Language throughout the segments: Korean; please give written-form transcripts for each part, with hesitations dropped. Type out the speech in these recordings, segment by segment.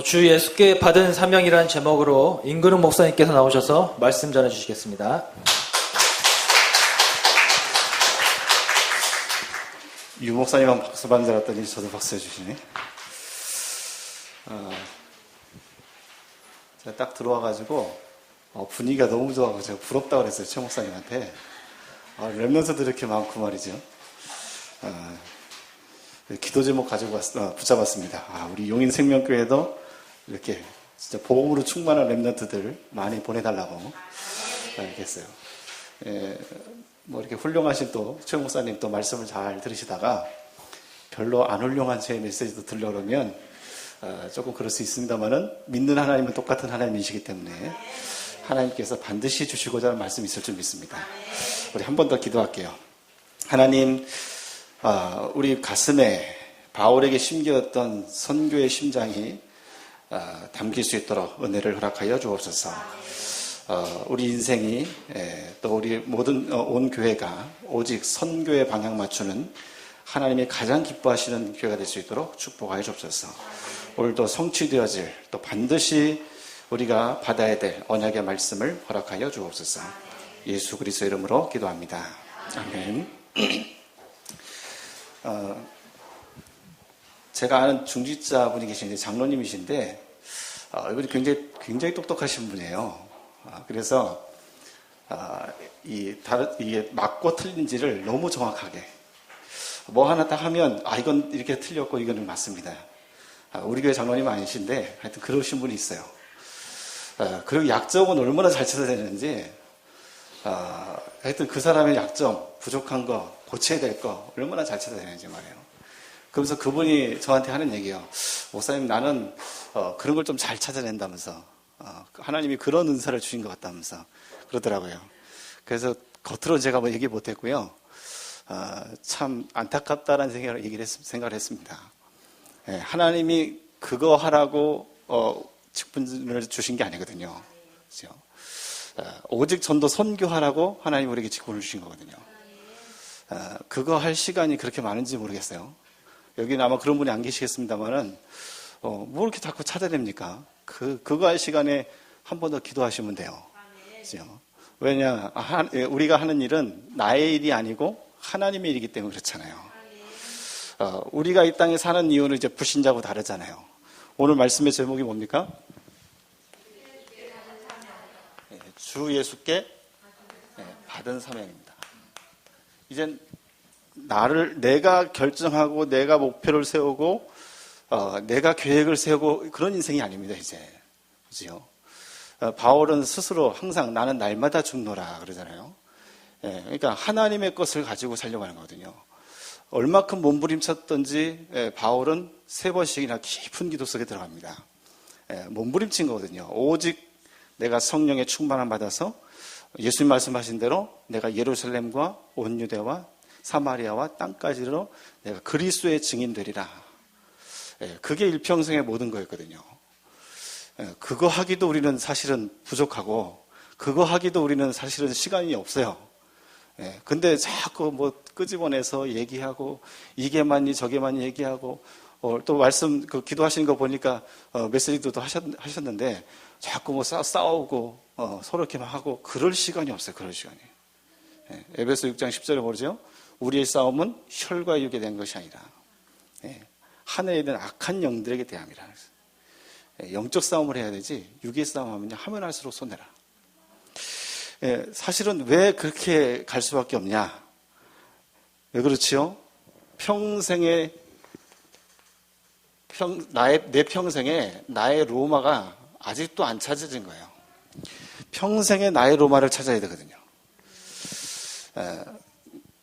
주 예수께 받은 사명이라는 제목으로 임근웅 목사님께서 나오셔서 말씀 전해주시겠습니다. 유 목사님은 박수 받는 줄 알았더니 저도 박수 해주시네. 제가 딱 들어와가지고 분위기가 너무 좋아서 제가 부럽다고 그랬어요. 최 목사님한테. 랩런트도 이렇게 많고 말이죠. 기도 제목 가지고 붙잡았습니다. 우리 용인생명교회도 이렇게 진짜 복음으로 충만한 랩런트들 많이 보내달라고 알겠어요. 뭐 이렇게 훌륭하신 또 최 목사님 또 말씀을 잘 들으시다가 별로 안 훌륭한 제 메시지도 들려오면 조금 그럴 수 있습니다만은 믿는 하나님은 똑같은 하나님이시기 때문에 하나님께서 반드시 주시고자 하는 말씀이 있을 줄 믿습니다. 우리 한 번 더 기도할게요. 하나님, 우리 가슴에 바울에게 심겨졌던 선교의 심장이 담길 수 있도록 은혜를 허락하여 주옵소서. 우리 인생이 또 우리 모든 온 교회가 오직 선교의 방향 맞추는 하나님이 가장 기뻐하시는 교회가 될 수 있도록 축복하여 주옵소서. 오늘도 성취되어질 또 반드시 우리가 받아야 될 언약의 말씀을 허락하여 주옵소서. 예수 그리스도 이름으로 기도합니다. 아멘. 제가 아는 중직자분이 계신데 장로님이신데 이분이 굉장히 똑똑하신 분이에요. 그래서 이게 맞고 틀린지를 너무 정확하게 뭐 하나 딱 하면 이건 이렇게 틀렸고 이거는 맞습니다. 우리 교회 장로님 아니신데 하여튼 그러신 분이 있어요. 그리고 약점은 얼마나 잘 찾아내는지 하여튼 그 사람의 약점, 부족한 거, 고쳐야 될 거 얼마나 잘 찾아내는지 말이에요. 그러면서 그분이 저한테 하는 얘기예요. 목사님, 나는 그런 걸 좀 잘 찾아낸다면서 하나님이 그런 은사를 주신 것 같다면서 그러더라고요. 그래서 겉으로 제가 뭐 얘기 못했고요. 참 안타깝다라는 생각을 했습니다. 하나님이 그거 하라고 직분을 주신 게 아니거든요. 그렇죠? 오직 전도 선교하라고 하나님 우리에게 직분을 주신 거거든요. 그거 할 시간이 그렇게 많은지 모르겠어요. 여기는 아마 그런 분이 안 계시겠습니다만은 뭐 이렇게 자꾸 찾아냅니까? 그거 할 시간에 한 번 더 기도하시면 돼요. 그렇죠? 왜냐, 우리가 하는 일은 나의 일이 아니고 하나님의 일이기 때문에 그렇잖아요. 우리가 이 땅에 사는 이유는 이제 불신자하고 다르잖아요. 오늘 말씀의 제목이 뭡니까? 주 예수께 받은 사명입니다. 이젠 내가 결정하고 내가 목표를 세우고 내가 계획을 세우고 그런 인생이 아닙니다. 이제 그죠? 바울은 스스로 항상 나는 날마다 죽노라 그러잖아요. 그러니까 하나님의 것을 가지고 살려고 하는 거거든요. 얼마큼 몸부림쳤던지 바울은 3번씩이나 깊은 기도 속에 들어갑니다. 몸부림친 거거든요. 오직 내가 성령의 충만함 받아서 예수님 말씀하신 대로 내가 예루살렘과 온 유대와 사마리아와 땅까지로 내가 그리스도의 증인 되리라. 그게 일평생의 모든 거였거든요. 그거 하기도 우리는 사실은 부족하고 그거 하기도 우리는 사실은 시간이 없어요. 근데 자꾸 뭐 끄집어내서 얘기하고 이게 맞니 저게 맞니 얘기하고 또 말씀 기도하시는 거 보니까 메시지도 하셨는데 자꾸 뭐 싸우고 서로 이렇게 막 하고 그럴 시간이 없어요. 그럴 시간이. 에베소 6장 10절에 모르죠? 우리의 싸움은 혈과 육에 대한 것이 아니라 하늘에 있는 악한 영들에게 대함이라. 영적 싸움을 해야 되지 육의 싸움하면 하면 할수록 손해라. 사실은 왜 그렇게 갈 수밖에 없냐? 왜 그렇지요? 내 평생에 나의 로마가 아직도 안 찾아진 거예요. 평생에 나의 로마를 찾아야 되거든요.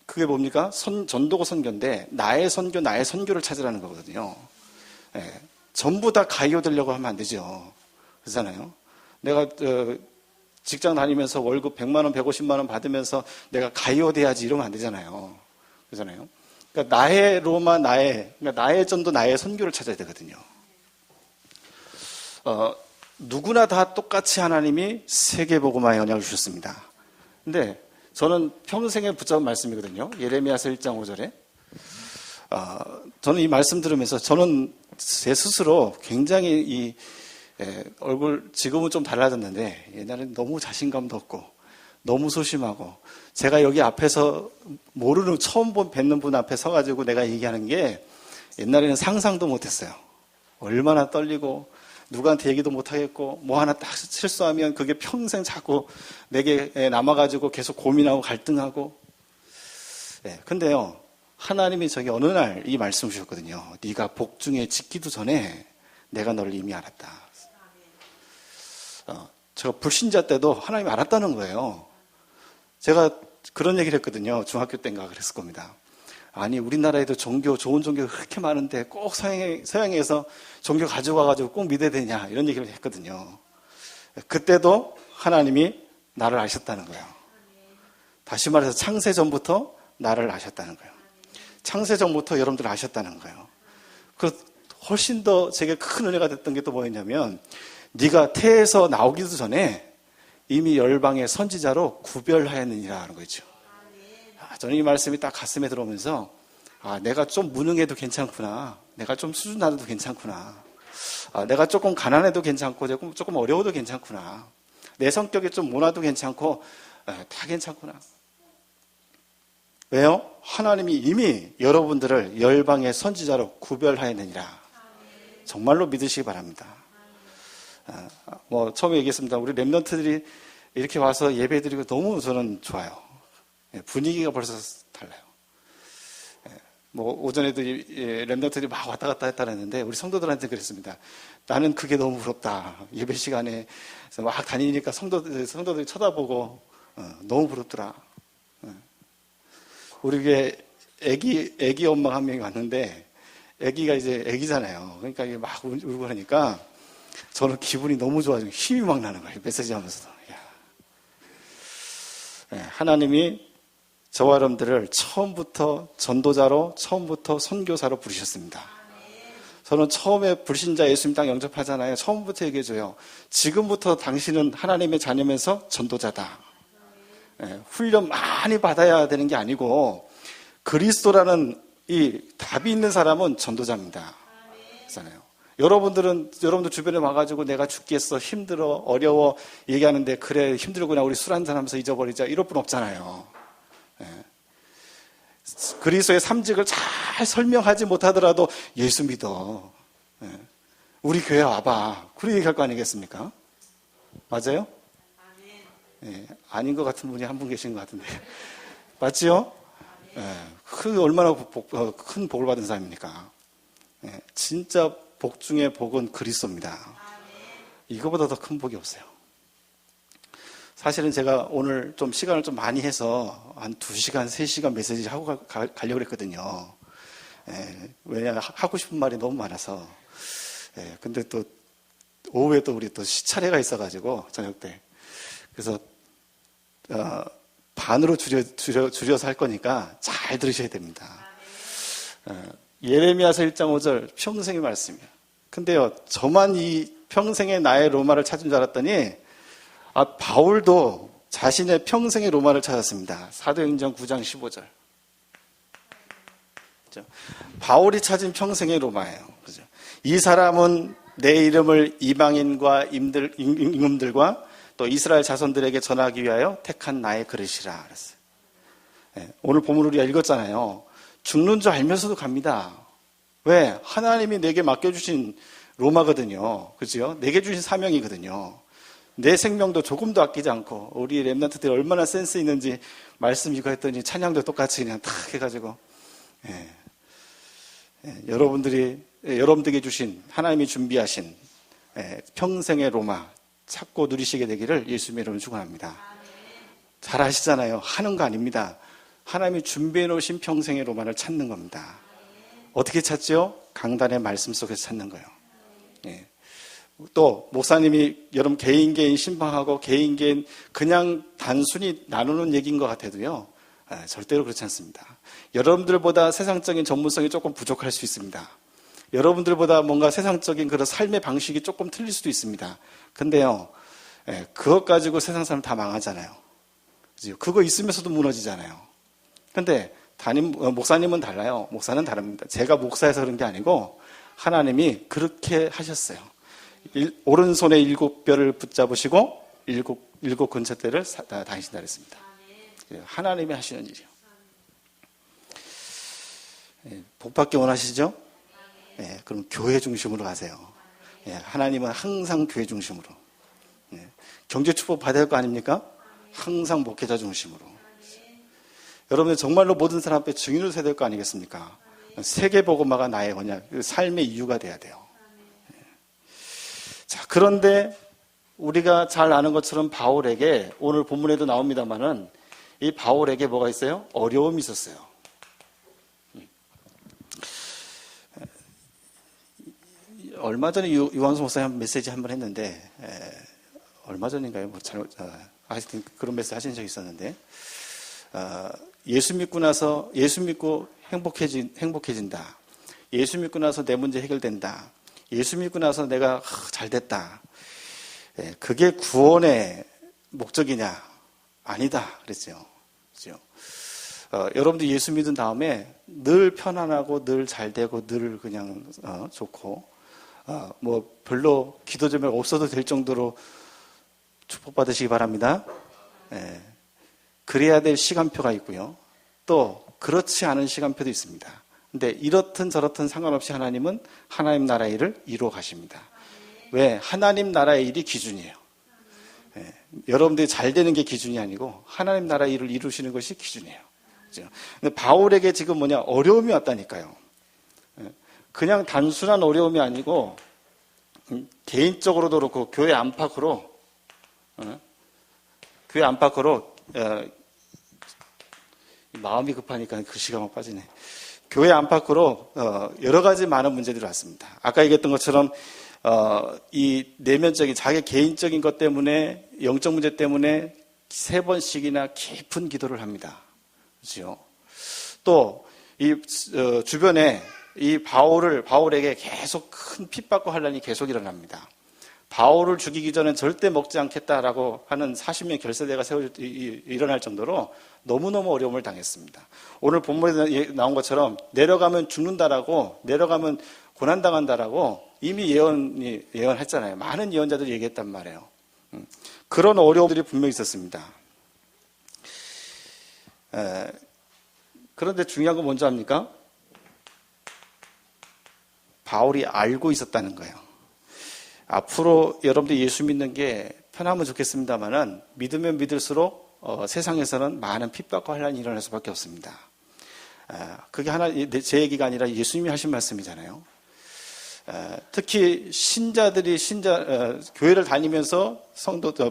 그게 뭡니까? 전도고 선교인데 나의 선교를 찾으라는 거거든요. 전부 다 가이오 되려고 하면 안 되죠. 그렇잖아요. 내가 직장 다니면서 월급 100만 원, 150만 원 받으면서 내가 가이오 돼야지 이러면 안 되잖아요. 그렇잖아요. 그러니까 나의 로마, 나의 전도, 나의 선교를 찾아야 되거든요. 누구나 다 똑같이 하나님이 세계복음화의 언약을 주셨습니다. 근데 저는 평생에 붙잡은 말씀이거든요. 예레미야서 1장 5절에 저는 이 말씀 들으면서 저는 제 스스로 굉장히 얼굴 지금은 좀 달라졌는데 옛날에는 너무 자신감도 없고 너무 소심하고 제가 여기 앞에서 모르는 처음 뵙는 분 앞에 서가지고 내가 얘기하는 게 옛날에는 상상도 못했어요. 얼마나 떨리고 누구한테 얘기도 못하겠고 뭐 하나 딱 실수하면 그게 평생 자꾸 내게 남아가지고 계속 고민하고 갈등하고. 근데요, 하나님이 저기 어느 날 이 말씀을 주셨거든요. 네가 복중에 짓기도 전에 내가 너를 이미 알았다. 제가 불신자 때도 하나님이 알았다는 거예요. 제가 그런 얘기를 했거든요. 중학교 때인가 그랬을 겁니다. 아니, 우리나라에도 좋은 종교가 그렇게 많은데 꼭 서양에서 종교 가지고 와가지고 꼭 믿어야 되냐, 이런 얘기를 했거든요. 그때도 하나님이 나를 아셨다는 거예요. 다시 말해서 창세 전부터 나를 아셨다는 거예요. 창세 전부터 여러분들 아셨다는 거예요. 훨씬 더 제게 큰 은혜가 됐던 게 또 뭐였냐면, 네가 태에서 나오기도 전에 이미 열방의 선지자로 구별하였느니라 하는 거죠. 저는 이 말씀이 딱 가슴에 들어오면서 내가 좀 무능해도 괜찮구나. 내가 좀 수준 낮아도 괜찮구나. 내가 조금 가난해도 괜찮고 조금 어려워도 괜찮구나. 내 성격이 좀 모나도 괜찮고 다 괜찮구나. 왜요? 하나님이 이미 여러분들을 열방의 선지자로 구별하였느니라. 정말로 믿으시기 바랍니다. 처음에 얘기했습니다. 우리 렘넌트들이 이렇게 와서 예배드리고 너무 저는 좋아요. 분위기가 벌써 달라요. 오전에도 렘넌트들이 막 왔다 갔다 했다 했는데 우리 성도들한테 그랬습니다. 나는 그게 너무 부럽다. 예배 시간에 막 다니니까 성도들이 쳐다보고 너무 부럽더라. 우리 교회 애기 엄마가 한 명이 왔는데 애기가 이제 애기잖아요. 그러니까 막 울고 그러니까 저는 기분이 너무 좋아지고 힘이 막 나는 거예요. 메시지 하면서도. 하나님이 저와 여러분들을 처음부터 전도자로, 처음부터 선교사로 부르셨습니다. 저는 처음에 불신자 예수님 땅 영접하잖아요. 처음부터 얘기해줘요. 지금부터 당신은 하나님의 자녀면서 전도자다. 훈련 많이 받아야 되는 게 아니고 그리스도라는 이 답이 있는 사람은 전도자입니다. 그렇잖아요. 여러분들 주변에 와가지고 내가 죽겠어, 힘들어, 어려워 얘기하는데 그래 힘들구나 우리 술 한잔 하면서 잊어버리자 이럴 분 없잖아요. 그리스도의 삼직을 잘 설명하지 못하더라도 예수 믿어. 우리 교회 와봐. 그렇게 얘기할 거 아니겠습니까? 맞아요? 아닌 것 같은 분이 한 분 계신 것 같은데. 맞지요? 그 얼마나 큰 복을 받은 사람입니까? 진짜 복 중에 복은 그리스도입니다. 이거보다 더 큰 복이 없어요. 사실은 제가 오늘 좀 시간을 좀 많이 해서 한 2시간, 3시간 메시지 하고 가려고 했거든요. 왜냐하면 하고 싶은 말이 너무 많아서. 근데 또 오후에 또 우리 또 시차례가 있어가지고 저녁 때. 그래서 반으로 줄여서 할 거니까 잘 들으셔야 됩니다. 예레미야서 1장 5절 평생의 말씀이에요. 근데요, 저만 이 평생의 나의 로마를 찾은 줄 알았더니 바울도 자신의 평생의 로마를 찾았습니다. 사도행전 9장 15절. 그렇죠? 바울이 찾은 평생의 로마예요. 그렇죠? 이 사람은 내 이름을 이방인과 임금들과 또 이스라엘 자손들에게 전하기 위하여 택한 나의 그릇이라 그랬어요. 오늘 본문 우리가 읽었잖아요. 죽는 줄 알면서도 갑니다. 왜? 하나님이 내게 맡겨주신 로마거든요. 그죠? 내게 주신 사명이거든요. 내 생명도 조금도 아끼지 않고 우리 렘넌트들이 얼마나 센스 있는지 말씀 이거 했더니 찬양도 똑같이 그냥 탁 해가지고 여러분들에게 주신 하나님이 준비하신 평생의 로마 찾고 누리시게 되기를 예수님의 이름으로 축원합니다. 잘 아시잖아요. 하는 거 아닙니다. 하나님이 준비해 놓으신 평생의 로마를 찾는 겁니다. 어떻게 찾죠? 강단의 말씀 속에서 찾는 거예요. 또 목사님이 여러분 개인 신방하고 개인 그냥 단순히 나누는 얘기인 것 같아도요. 절대로 그렇지 않습니다. 여러분들보다 세상적인 전문성이 조금 부족할 수 있습니다. 여러분들보다 뭔가 세상적인 그런 삶의 방식이 조금 틀릴 수도 있습니다. 근데요, 그것 가지고 세상 사람 다 망하잖아요. 그죠? 그거 있으면서도 무너지잖아요. 근데 목사님은 달라요. 목사는 다릅니다. 제가 목사여서 그런 게 아니고 하나님이 그렇게 하셨어요. 오른손에 7뼈를 붙잡으시고 일곱 근처대를 다니신다 그랬습니다. 하나님이 하시는 일이요. 복받기 원하시죠? 그럼 교회 중심으로 가세요. 하나님은 항상 교회 중심으로. 경제 축복 받아야 할 거 아닙니까? 항상 목회자 중심으로. 여러분들 정말로 모든 사람 앞에 증인을 서야 될 거 아니겠습니까? 세계복음화가 나의 삶의 이유가 돼야 돼요. 자, 그런데 우리가 잘 아는 것처럼 바울에게 오늘 본문에도 나옵니다만은 이 바울에게 뭐가 있어요? 어려움이 있었어요. 얼마 전에 유광수 목사님 메시지 한번 했는데 얼마 전인가요? 하여튼 그런 메시지 하신 적이 있었는데 예수 믿고 행복해진다. 예수 믿고 나서 내 문제 해결된다. 예수 믿고 나서 내가 잘 됐다. 그게 구원의 목적이냐? 아니다. 그랬죠. 그렇죠? 여러분들 예수 믿은 다음에 늘 편안하고 늘 잘 되고 늘 그냥 좋고 뭐 별로 기도 제목 없어도 될 정도로 축복받으시기 바랍니다. 그래야 될 시간표가 있고요. 또 그렇지 않은 시간표도 있습니다. 근데 이렇든 저렇든 상관없이 하나님은 하나님 나라의 일을 이루어 가십니다. 왜? 하나님 나라의 일이 기준이에요. 여러분들이 잘 되는 게 기준이 아니고 하나님 나라의 일을 이루시는 것이 기준이에요. 그렇죠? 근데 바울에게 지금 어려움이 왔다니까요. 그냥 단순한 어려움이 아니고 개인적으로도 그렇고 교회 안팎으로 마음이 급하니까 글씨가 막 빠지네. 교회 안팎으로 여러 가지 많은 문제들이 왔습니다. 아까 얘기했던 것처럼 이 내면적인 자기 개인적인 것 때문에 영적 문제 때문에 3번씩이나 깊은 기도를 합니다. 그렇죠? 또 이 주변에 이 바울에게 계속 큰 핍박과 환란이 계속 일어납니다. 바울을 죽이기 전엔 절대 먹지 않겠다라고 하는 40년 결세대가 일어날 정도로 너무너무 어려움을 당했습니다. 오늘 본문에 나온 것처럼 내려가면 죽는다라고, 내려가면 고난당한다라고 이미 예언했잖아요. 많은 예언자들이 얘기했단 말이에요. 그런 어려움들이 분명히 있었습니다. 그런데 중요한 건 뭔지 압니까? 바울이 알고 있었다는 거예요. 앞으로 여러분들이 예수 믿는 게 편하면 좋겠습니다만은 믿으면 믿을수록 세상에서는 많은 핍박과 환란이 일어날 수밖에 없습니다. 그게 제 얘기가 아니라 예수님이 하신 말씀이잖아요. 특히 신자들이 교회를 다니면서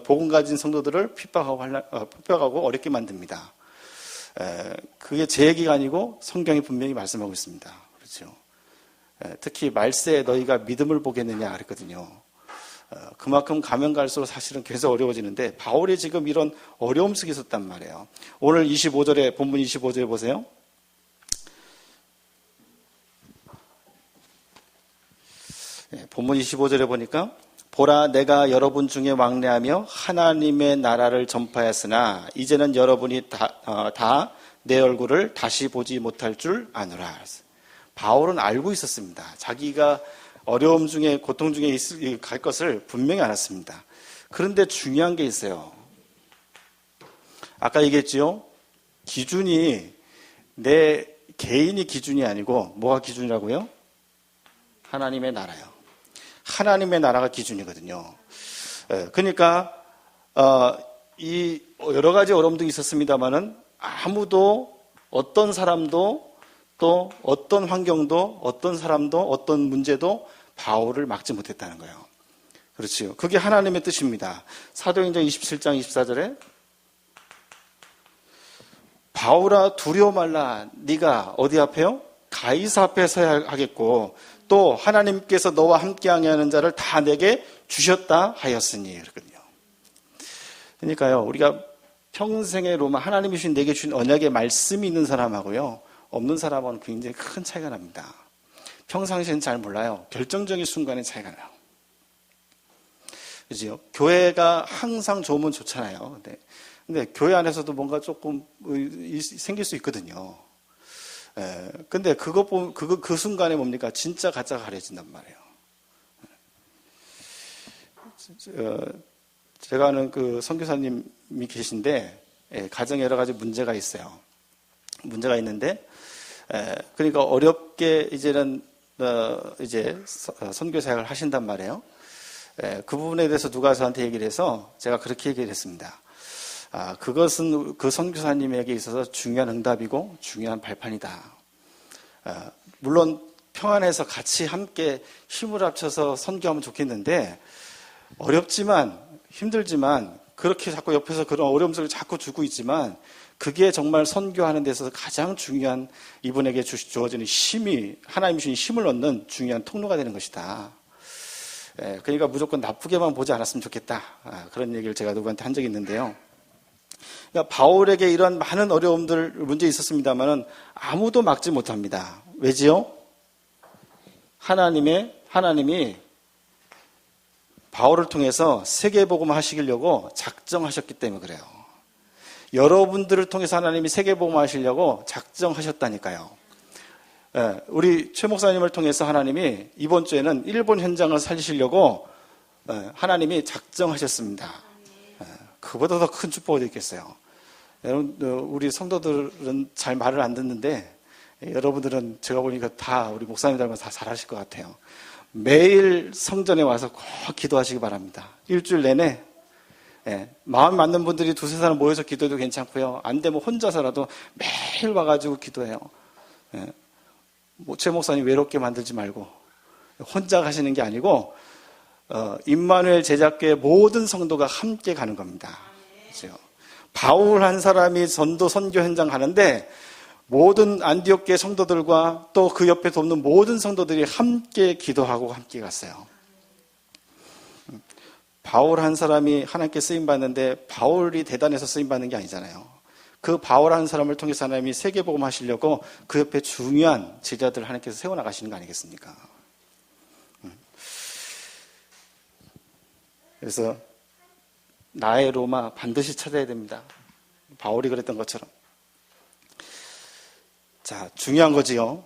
복음 가진 성도들을 핍박하고 어렵게 만듭니다. 그게 제 얘기가 아니고 성경이 분명히 말씀하고 있습니다. 그렇죠? 특히 말세에 너희가 믿음을 보겠느냐 그랬거든요. 그만큼 가면 갈수록 사실은 계속 어려워지는데 바울이 지금 이런 어려움 속에 있었단 말이에요. 오늘 25절에 본문 25절에 보세요. 본문 25절에 보니까 보라 내가 여러분 중에 왕래하며 하나님의 나라를 전파했으나 이제는 여러분이 다 내 얼굴을 다시 보지 못할 줄 아노라. 바울은 알고 있었습니다. 자기가 어려움 중에 고통 중에 갈 것을 분명히 알았습니다. 그런데 중요한 게 있어요. 아까 얘기했지요. 기준이 내 개인이 기준이 아니고 뭐가 기준이라고요? 하나님의 나라요. 하나님의 나라가 기준이거든요. 그러니까 이 여러 가지 어려움도 있었습니다만은 아무도 어떤 사람도 또 어떤 환경도 어떤 사람도 어떤 문제도 바울을 막지 못했다는 거예요. 그렇지요. 그게 하나님의 뜻입니다. 사도행전 27장 24절에 바울아 두려워 말라. 네가 어디 앞에요? 가이사 앞에 서야 하겠고 또 하나님께서 너와 함께하게 하는 자를 다 내게 주셨다 하였으니 그렇거든요. 그러니까요. 우리가 평생의 로마 하나님이 주신 내게 주신 언약의 말씀이 있는 사람하고요. 없는 사람은 굉장히 큰 차이가 납니다. 평상시에는 잘 몰라요. 결정적인 순간에 차이가 나요. 그죠? 교회가 항상 좋으면 좋잖아요. 근데 교회 안에서도 뭔가 조금 생길 수 있거든요. 근데 그거 보면 그 순간에 뭡니까? 진짜 가짜가 가려진단 말이에요. 제가 아는 그 선교사님이 계신데 가정에 여러 가지 문제가 있어요. 문제가 있는데 그러니까 어렵게 이제는 이제 선교 사역을 하신단 말이에요. 그 부분에 대해서 누가 저한테 얘기를 해서 제가 그렇게 얘기를 했습니다. 그것은 그 선교사님에게 있어서 중요한 응답이고 중요한 발판이다. 물론 평안해서 같이 함께 힘을 합쳐서 선교하면 좋겠는데 어렵지만 힘들지만 그렇게 자꾸 옆에서 그런 어려움 속을 자꾸 주고 있지만 그게 정말 선교하는 데 있어서 가장 중요한 이분에게 주어지는 힘이 하나님 주신 힘을 얻는 중요한 통로가 되는 것이다. 그러니까 무조건 나쁘게만 보지 않았으면 좋겠다. 그런 얘기를 제가 누구한테 한 적이 있는데요. 그러니까 바울에게 이런 많은 어려움들 문제 있었습니다만은 아무도 막지 못합니다. 왜지요? 하나님이 바울을 통해서 세계복음을 하시려고 작정하셨기 때문에 그래요. 여러분들을 통해서 하나님이 세계복음을 하시려고 작정하셨다니까요. 우리 최 목사님을 통해서 하나님이 이번 주에는 일본 현장을 살리시려고 하나님이 작정하셨습니다. 그보다 더 큰 축복이 있겠어요. 여러분, 우리 성도들은 잘 말을 안 듣는데 여러분들은 제가 보니까 다 우리 목사님 닮아서 다 잘하실 것 같아요. 매일 성전에 와서 꼭 기도하시기 바랍니다. 일주일 내내 마음 맞는 분들이 두세 사람 모여서 기도해도 괜찮고요. 안 되면 혼자서라도 매일 와가지고 기도해요. 최 목사님 외롭게 만들지 말고 혼자 가시는 게 아니고 임마누엘 제자교회 모든 성도가 함께 가는 겁니다. 그렇죠? 바울 한 사람이 전도 선교 현장 가는데 모든 안디옥교회 성도들과 또 그 옆에 돕는 모든 성도들이 함께 기도하고 함께 갔어요. 바울 한 사람이 하나님께 쓰임받는데 바울이 대단해서 쓰임받는 게 아니잖아요. 그 바울 한 사람을 통해서 하나님이 세계복음 하시려고 그 옆에 중요한 제자들을 하나님께서 세워나가시는 거 아니겠습니까? 그래서 나의 로마 반드시 찾아야 됩니다. 바울이 그랬던 것처럼. 자, 중요한 거지요.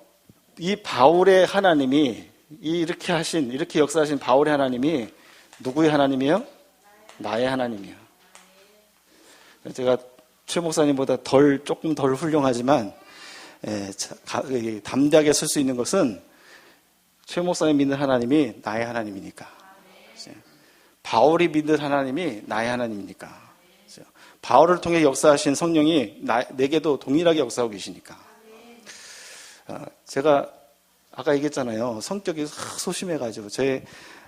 이 바울의 하나님이 이렇게 역사하신 바울의 하나님이 누구의 하나님이에요? 나의 하나님이에요. 제가 최 목사님보다 조금 덜 훌륭하지만 담대하게 설 수 있는 것은 최 목사님 믿는 하나님이 나의 하나님이니까. 바울이 믿는 하나님이 나의 하나님이니까. 바울을 통해 역사하신 성령이 내게도 동일하게 역사하고 계시니까. 제가 아까 얘기했잖아요. 성격이 소심해가지고 제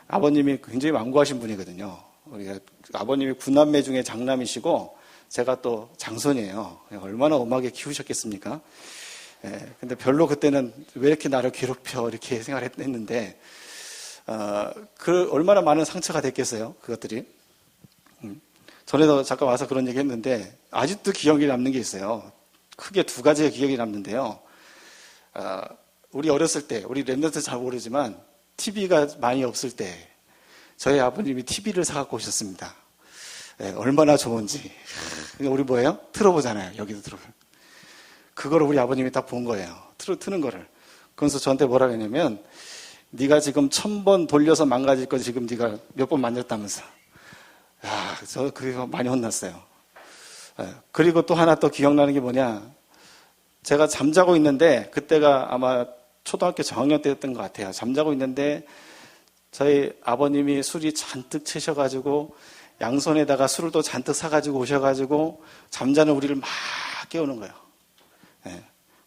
아버님이 굉장히 완고하신 분이거든요. 우리가 아버님이 9남매 중에 장남이시고 제가 또 장손이에요. 얼마나 엄하게 키우셨겠습니까? 근데 별로 그때는 왜 이렇게 나를 괴롭혀 이렇게 생각을 했는데 얼마나 많은 상처가 됐겠어요. 그것들이. 전에도 잠깐 와서 그런 얘기 했는데 아직도 기억이 남는 게 있어요. 크게 두 가지의 기억이 남는데요. 우리 어렸을 때, 우리 랩런트 잘 모르지만 TV가 많이 없을 때 저희 아버님이 TV를 사갖고 오셨습니다. 얼마나 좋은지. 우리 뭐예요? 틀어보잖아요. 여기도 틀어보. 그거를 우리 아버님이 딱 본 거예요. 트는 거를. 그래서 저한테 뭐라 그랬냐면 네가 지금 1000번 돌려서 망가질 거 지금 네가 몇 번 만졌다면서. 저 그거 많이 혼났어요. 그리고 또 하나 또 기억나는 게 뭐냐. 제가 잠자고 있는데 그때가 아마 초등학교 저학년 때였던 것 같아요. 잠자고 있는데 저희 아버님이 술이 잔뜩 채셔가지고 양손에다가 술을 또 잔뜩 사가지고 오셔가지고 잠자는 우리를 막 깨우는 거예요.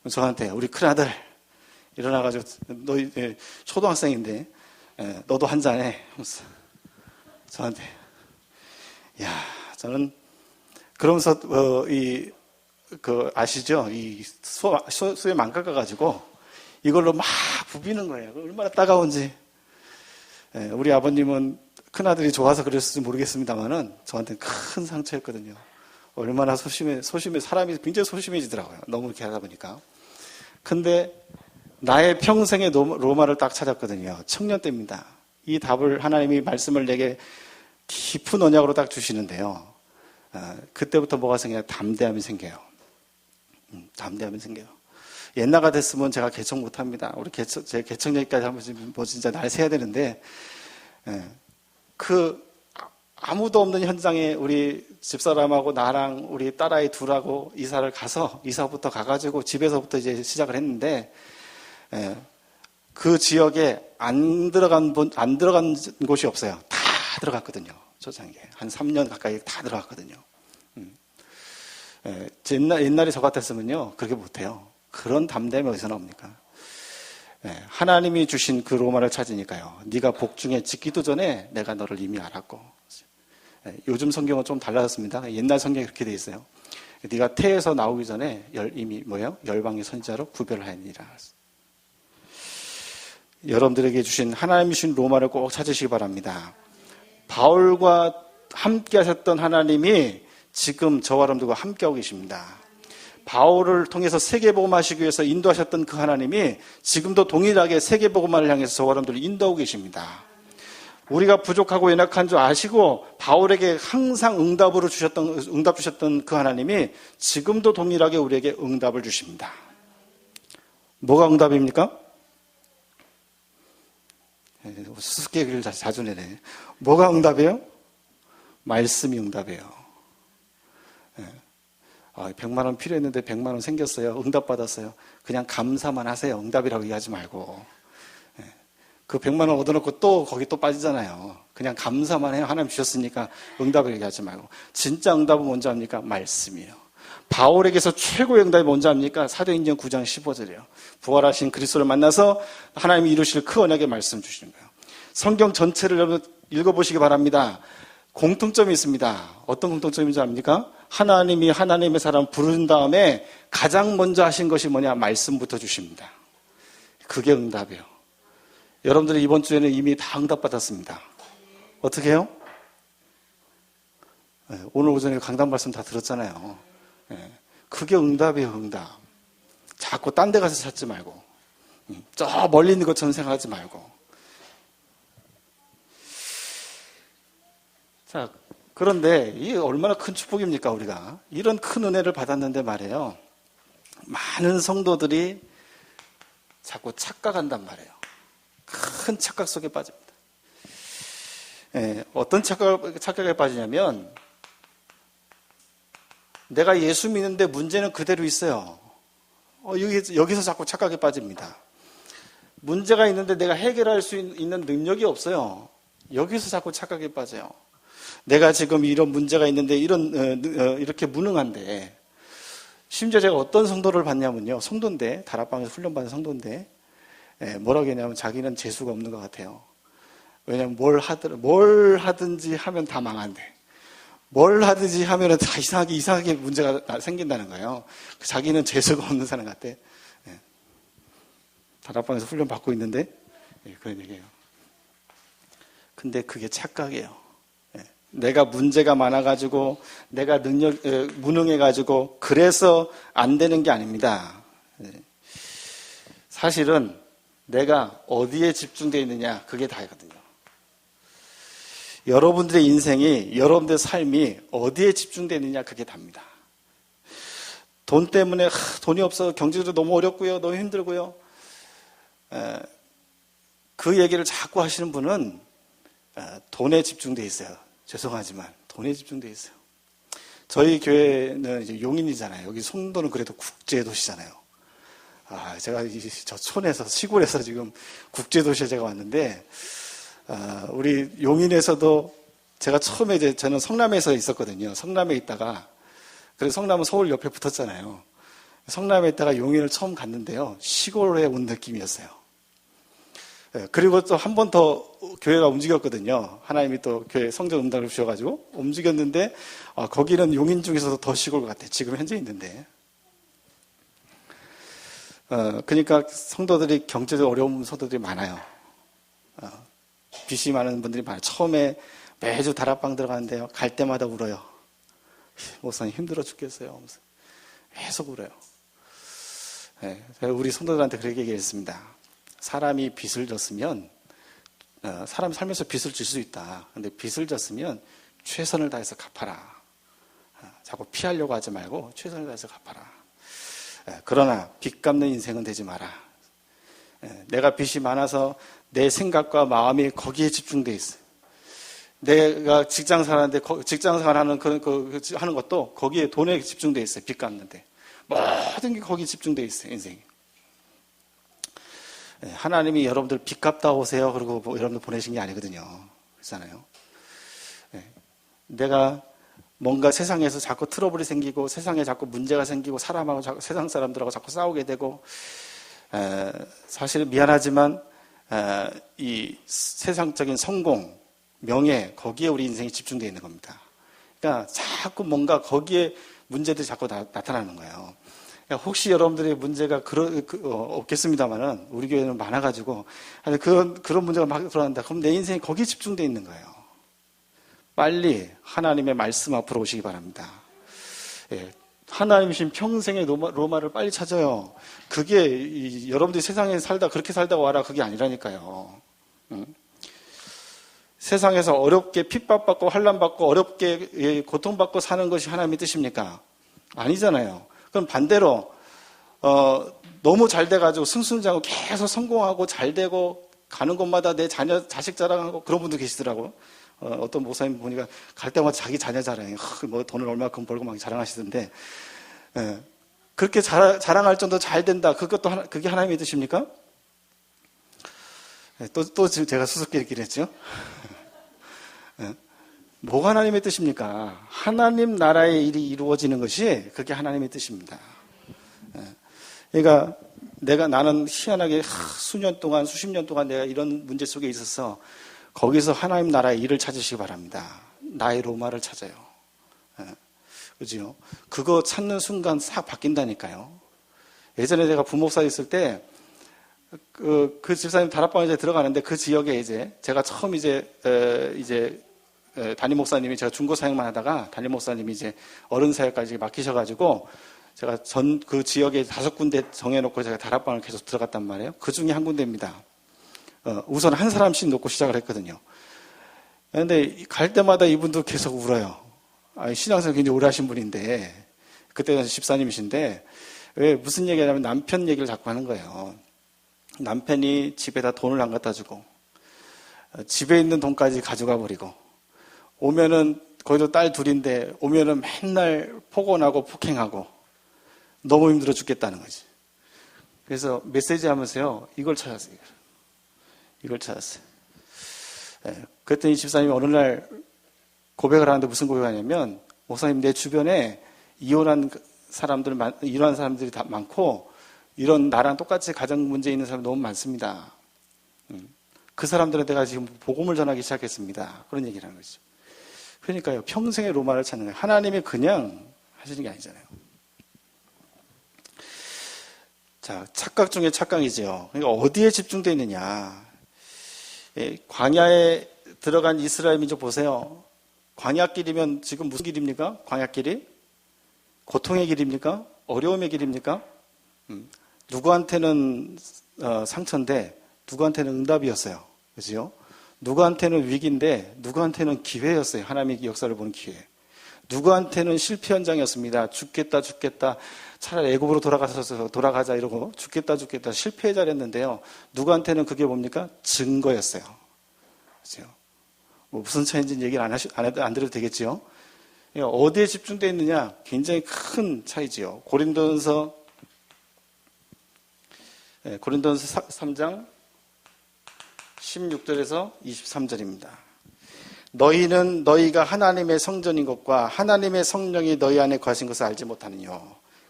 저한테 우리 큰아들 일어나가지고 너 초등학생인데 너도 한 잔해. 저한테 저는 그러면서 아시죠? 이 수에 망가가가지고 이걸로 막 부비는 거예요. 얼마나 따가운지. 우리 아버님은 큰아들이 좋아서 그랬을지 모르겠습니다만은 저한테는 큰 상처였거든요. 얼마나 사람이 굉장히 소심해지더라고요. 너무 이렇게 하다 보니까. 근데 나의 평생의 로마를 딱 찾았거든요. 청년 때입니다. 이 답을 하나님이 말씀을 내게 깊은 언약으로 딱 주시는데요. 그때부터 뭐가 생겨요? 담대함이 생겨요. 담대함이 생겨요. 옛날가 됐으면 제가 개척 못합니다. 제 개척 얘기까지 하면 뭐 진짜 날 새야 되는데, 아무도 없는 현장에 우리 집사람하고 나랑 우리 딸아이 둘하고 이사부터 가가지고 집에서부터 이제 시작을 했는데, 그 지역에 안 들어간 곳이 없어요. 다 들어갔거든요. 초창기에. 한 3년 가까이 다 들어갔거든요. 옛날에 저 같았으면요, 그렇게 못해요. 그런 담대함이 어디서 나옵니까? 하나님이 주신 그 로마를 찾으니까요. 네가 복중에 짓기도 전에 내가 너를 이미 알았고. 요즘 성경은 좀 달라졌습니다. 옛날 성경이 그렇게 돼 있어요. 네가 태에서 나오기 전에 이미 열방의 선지자로 구별을 하니라. 여러분들에게 주신 하나님이 주신 로마를 꼭 찾으시기 바랍니다. 바울과 함께 하셨던 하나님이 지금 저와 여러분들과 함께하고 계십니다. 바울을 통해서 세계복음 하시기 위해서 인도하셨던 그 하나님이 지금도 동일하게 세계복음을 향해서 저와 여러분들을 인도하고 계십니다. 우리가 부족하고 연약한 줄 아시고 바울에게 항상 응답 주셨던 그 하나님이 지금도 동일하게 우리에게 응답을 주십니다. 뭐가 응답입니까? 수수께끼를 자주 내네. 뭐가 응답이에요? 말씀이 응답이에요. 100만 원 필요했는데 100만 원 생겼어요. 응답 받았어요. 그냥 감사만 하세요. 응답이라고 얘기하지 말고. 그 100만 원 얻어놓고 거기 또 빠지잖아요. 그냥 감사만 해요. 하나님 주셨으니까 응답을 얘기하지 말고. 진짜 응답은 뭔지 압니까? 말씀이에요. 바울에게서 최고의 응답이 뭔지 압니까? 사도행전 9장 15절이에요. 부활하신 그리스도를 만나서 하나님이 이루실 그 언약의 말씀 주시는 거예요. 성경 전체를 여러분 읽어보시기 바랍니다. 공통점이 있습니다. 어떤 공통점인지 압니까? 하나님이 하나님의 사람 부른 다음에 가장 먼저 하신 것이 뭐냐? 말씀부터 주십니다. 그게 응답이에요. 여러분들이 이번 주에는 이미 다 응답받았습니다. 어떻게 해요? 오늘 오전에 강단 말씀 다 들었잖아요. 그게 응답이에요, 응답. 자꾸 딴 데 가서 찾지 말고, 저 멀리 있는 것처럼 생각하지 말고. 자, 그런데 이게 얼마나 큰 축복입니까, 우리가. 이런 큰 은혜를 받았는데 말이에요. 많은 성도들이 자꾸 착각한단 말이에요. 큰 착각 속에 빠집니다. 어떤 착각에 빠지냐면, 내가 예수 믿는데 문제는 그대로 있어요. 여기서 자꾸 착각에 빠집니다. 문제가 있는데 내가 해결할 수 있는 능력이 없어요. 여기서 자꾸 착각에 빠져요. 내가 지금 이런 문제가 있는데 이렇게 무능한데, 심지어 제가 어떤 성도를 봤냐면요. 성도인데, 다락방에서 훈련받은 성도인데, 뭐라고 했냐면 자기는 재수가 없는 것 같아요. 왜냐면 뭘 하든지 하면 다 망한대. 뭘 하든지 하면은 다 이상하게 문제가 생긴다는 거예요. 자기는 재수가 없는 사람 같대. 다락방에서 훈련 받고 있는데, 그런 얘기예요. 근데 그게 착각이에요. 내가 문제가 많아가지고, 내가 무능해가지고, 그래서 안 되는 게 아닙니다. 사실은 내가 어디에 집중되어 있느냐, 그게 다거든요. 여러분들의 인생이, 여러분들의 삶이 어디에 집중되어 있느냐, 그게 답니다. 돈 때문에 돈이 없어, 경제도 너무 어렵고요, 너무 힘들고요. 그 얘기를 자꾸 하시는 분은 돈에 집중되어 있어요. 죄송하지만 돈에 집중되어 있어요. 저희 교회는 이제 용인이잖아요. 여기 송도는 그래도 국제도시잖아요. 제가 저 촌에서, 시골에서 지금 국제도시에 제가 왔는데, 우리 용인에서도 제가 처음에 저는 성남에서 있었거든요. 성남에 있다가, 그래서 성남은 서울 옆에 붙었잖아요. 성남에 있다가 용인을 처음 갔는데요. 시골에 온 느낌이었어요. 그리고 또 한 번 더 교회가 움직였거든요. 하나님이 또 교회 성전 응답을 주셔가지고 움직였는데, 거기는 용인 중에서도 더 시골 같아요. 지금 현재 있는데. 그러니까 성도들이 경제적으로 어려운 성도들이 많아요. 빚이 많은 분들이 많아요. 처음에 매주 다락방 들어가는데요. 갈 때마다 울어요. 목사님 힘들어 죽겠어요. 계속 울어요. 우리 성도들한테 그렇게 얘기했습니다. 사람이 빚을 졌으면, 사람 살면서 빚을 질 수 있다. 근데 빚을 졌으면 최선을 다해서 갚아라. 자꾸 피하려고 하지 말고 최선을 다해서 갚아라. 그러나 빚 갚는 인생은 되지 마라. 내가 빚이 많아서 내 생각과 마음이 거기에 집중돼 있어요. 내가 직장생활하는데 직장생활하는 하는 것도 거기에 돈에 집중돼 있어요. 빚 갚는데 모든 게 거기에 집중돼 있어요. 인생이. 하나님이 여러분들 빚 갚다 오세요. 그리고 여러분들 보내신 게 아니거든요. 그렇잖아요. 내가 뭔가 세상에서 자꾸 트러블이 생기고 세상에 자꾸 문제가 생기고 사람하고 세상 사람들하고 자꾸 싸우게 되고 사실 미안하지만 이 세상적인 성공, 명예 거기에 우리 인생이 집중되어 있는 겁니다. 그러니까 자꾸 뭔가 거기에 문제들이 자꾸 나타나는 거예요. 그러니까 혹시 여러분들의 문제가 없겠습니다만은 우리 교회는 많아가지고 그런 문제가 막 드러난다. 그럼 내 인생이 거기에 집중되어 있는 거예요. 빨리 하나님의 말씀 앞으로 오시기 바랍니다. 하나님이신 평생의 로마를 빨리 찾아요. 그게 여러분들이 세상에 그렇게 살다가 와라 그게 아니라니까요. 세상에서 어렵게 핍박받고 환난받고 어렵게 고통받고 사는 것이 하나님의 뜻입니까? 아니잖아요. 그럼 반대로 너무 잘 돼가지고 승승장구 계속 성공하고 잘 되고 가는 곳마다 내 자식 자랑하고 그런 분도 계시더라고요. 어떤 목사님 보니까 갈 때마다 자기 자녀 자랑해. 뭐 돈을 얼마큼 벌고 막 자랑하시던데 그렇게 자랑할 정도 잘 된다. 그게 하나님의 뜻입니까? 또 지금 제가 수수께끼를 했죠. 뭐가 하나님의 뜻입니까? 하나님 나라의 일이 이루어지는 것이 그게 하나님의 뜻입니다. 그러니까 나는 희한하게 수년 동안 수십 년 동안 내가 이런 문제 속에 있어서 거기서 하나님 나라의 일을 찾으시기 바랍니다. 나의 로마를 찾아요. 그죠? 그거 찾는 순간 싹 바뀐다니까요. 예전에 제가 부목사 있을 때 그 집사님 다락방에 들어가는데 그 지역에 제가 처음 담임 목사님이 제가 중고 사역만 하다가 담임 목사님이 어른 사역까지 맡기셔가지고 제가 그 지역에 5군데 정해놓고 제가 다락방을 계속 들어갔단 말이에요. 그 중에 한 군데입니다. 우선 한 사람씩 놓고 시작을 했거든요. 그런데 갈 때마다 이분도 계속 울어요. 신앙생활 굉장히 오래 하신 분인데 그때는 집사님이신데 왜 무슨 얘기하냐면 남편 얘기를 자꾸 하는 거예요. 남편이 집에다 돈을 안 갖다 주고 집에 있는 돈까지 가져가 버리고 오면은 거기도 딸 둘인데 오면은 맨날 폭언하고 폭행하고 너무 힘들어 죽겠다는 거지. 그래서 메시지 하면서요 이걸 찾았어요. 그랬더니 집사님이 어느 날 고백을 하는데 무슨 고백을 하냐면 목사님 내 주변에 이혼한 사람들이 다 많고 이런 나랑 똑같이 가정 문제 있는 사람이 너무 많습니다. 그 사람들한테 내가 지금 복음을 전하기 시작했습니다. 그런 얘기를 하는 거죠. 그러니까요 평생의 로마를 찾는 거예요. 하나님이 그냥 하시는 게 아니잖아요. 자, 착각 중에 착각이죠. 그러니까 어디에 집중되어 있느냐. 광야에 들어간 이스라엘 민족 보세요. 광야길이면 지금 무슨 길입니까? 광야길이? 고통의 길입니까? 어려움의 길입니까? 누구한테는 상처인데 누구한테는 응답이었어요. 그죠? 누구한테는 위기인데 누구한테는 기회였어요. 하나님의 역사를 보는 기회. 누구한테는 실패 현장이었습니다. 죽겠다 차라리 애굽으로 돌아가자 이러고 죽겠다 실패의 자리였는데요. 누구한테는 그게 뭡니까? 증거였어요. 그죠? 무슨 차이인지는 얘기를 안 드려도 되겠죠. 어디에 집중되어 있느냐 굉장히 큰 차이지요. 고린도전서 3장 16절에서 23절입니다. 너희는 너희가 하나님의 성전인 것과 하나님의 성령이 너희 안에 거하신 것을 알지 못하느냐.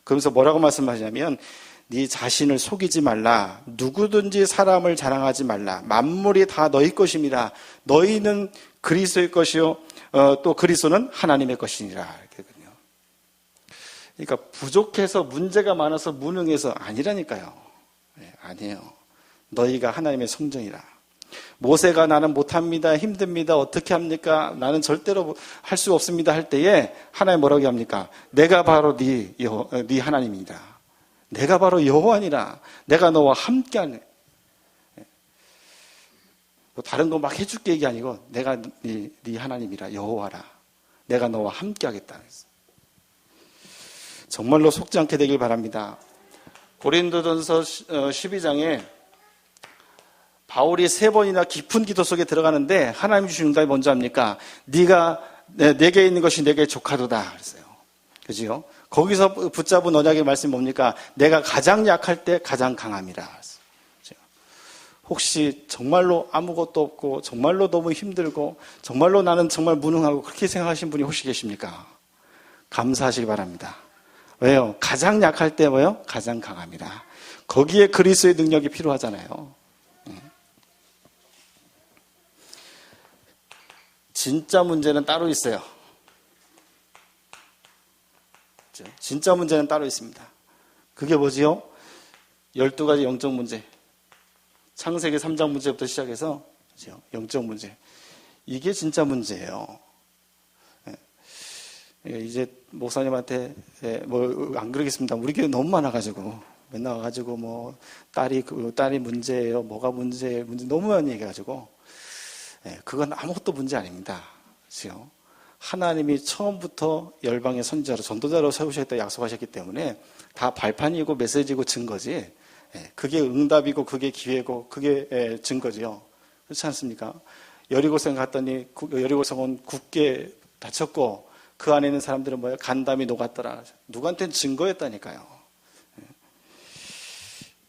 그러면서 뭐라고 말씀하시냐면 네 자신을 속이지 말라. 누구든지 사람을 자랑하지 말라. 만물이 다 너희 것임이라. 너희는 그리스도의 것이요 또 그리스도는 하나님의 것이니라. 이렇게 되거든요. 그러니까 부족해서 문제가 많아서 무능해서 아니라니까요. 아니에요. 너희가 하나님의 성전이라. 모세가 나는 못합니다. 힘듭니다. 어떻게 합니까? 나는 절대로 할 수 없습니다. 할 때에 하나님 뭐라고 합니까? 내가 바로 네 하나님이다. 내가 바로 여호와니라. 내가 너와 함께하네. 뭐 다른 거 막 해줄게 얘기 아니고 내가 네 하나님이라 여호와라. 내가 너와 함께하겠다. 정말로 속지 않게 되길 바랍니다. 고린도전서 12장에 바울이 3번이나 깊은 기도 속에 들어가는데 하나님 주신 응답이 뭔지 압니까? 네가 내게 있는 것이 내게 족하도다 그랬어요. 그죠? 거기서 붙잡은 언약의 말씀이 뭡니까? 내가 가장 약할 때 가장 강함이라. 혹시 정말로 아무것도 없고 정말로 너무 힘들고 정말로 나는 정말 무능하고 그렇게 생각하시는 분이 혹시 계십니까? 감사하시기 바랍니다. 왜요? 가장 약할 때 뭐요? 가장 강함이라. 거기에 그리스도의 능력이 필요하잖아요. 진짜 문제는 따로 있어요. 진짜 문제는 따로 있습니다. 그게 뭐지요? 12가지 영적 문제. 창세기 3장 문제부터 시작해서 영적 문제. 이게 진짜 문제예요. 이제 목사님한테 뭐 안 그러겠습니다. 우리 교회 너무 많아가지고 맨날 와가지고 뭐 딸이 문제예요. 뭐가 문제예요. 문제 너무 많이 얘기해가지고 그건 아무것도 문제 아닙니다. 그렇죠? 하나님이 처음부터 열방의 선지자로 전도자로 세우셨다 약속하셨기 때문에 다 발판이고 메시지고 증거지. 그게 응답이고 그게 기회고 그게 증거지요. 그렇지 않습니까? 여리고성 갔더니 여리고성은 굳게 닫혔고 그 안에 있는 사람들은 뭐예요? 간담이 녹았더라. 누구한테는 증거였다니까요.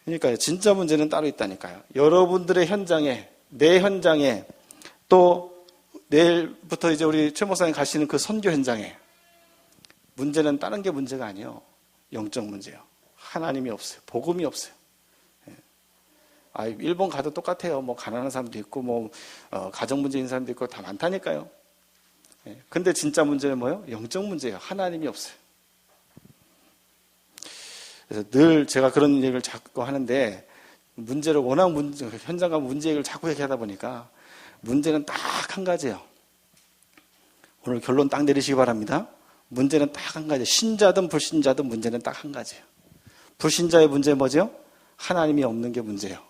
그러니까 진짜 문제는 따로 있다니까요. 여러분들의 현장에, 내 현장에, 또 내일부터 이제 우리 최 목사님 가시는 그 선교 현장에 문제는 다른 게 문제가 아니에요. 영적 문제예요. 하나님이 없어요. 복음이 없어요. 일본 가도 똑같아요. 뭐 가난한 사람도 있고 뭐 가정 문제 있는 사람도 있고 다 많다니까요. 근데 진짜 문제는 뭐예요? 영적 문제예요. 하나님이 없어요. 그래서 늘 제가 그런 얘기를 자꾸 하는데 문제를 워낙 현장과 문제 얘기를 자꾸 얘기하다 보니까 문제는 딱 한 가지예요. 오늘 결론 딱 내리시기 바랍니다. 문제는 딱 한 가지예요. 신자든 불신자든 문제는 딱 한 가지예요. 불신자의 문제는 뭐죠? 하나님이 없는 게 문제예요.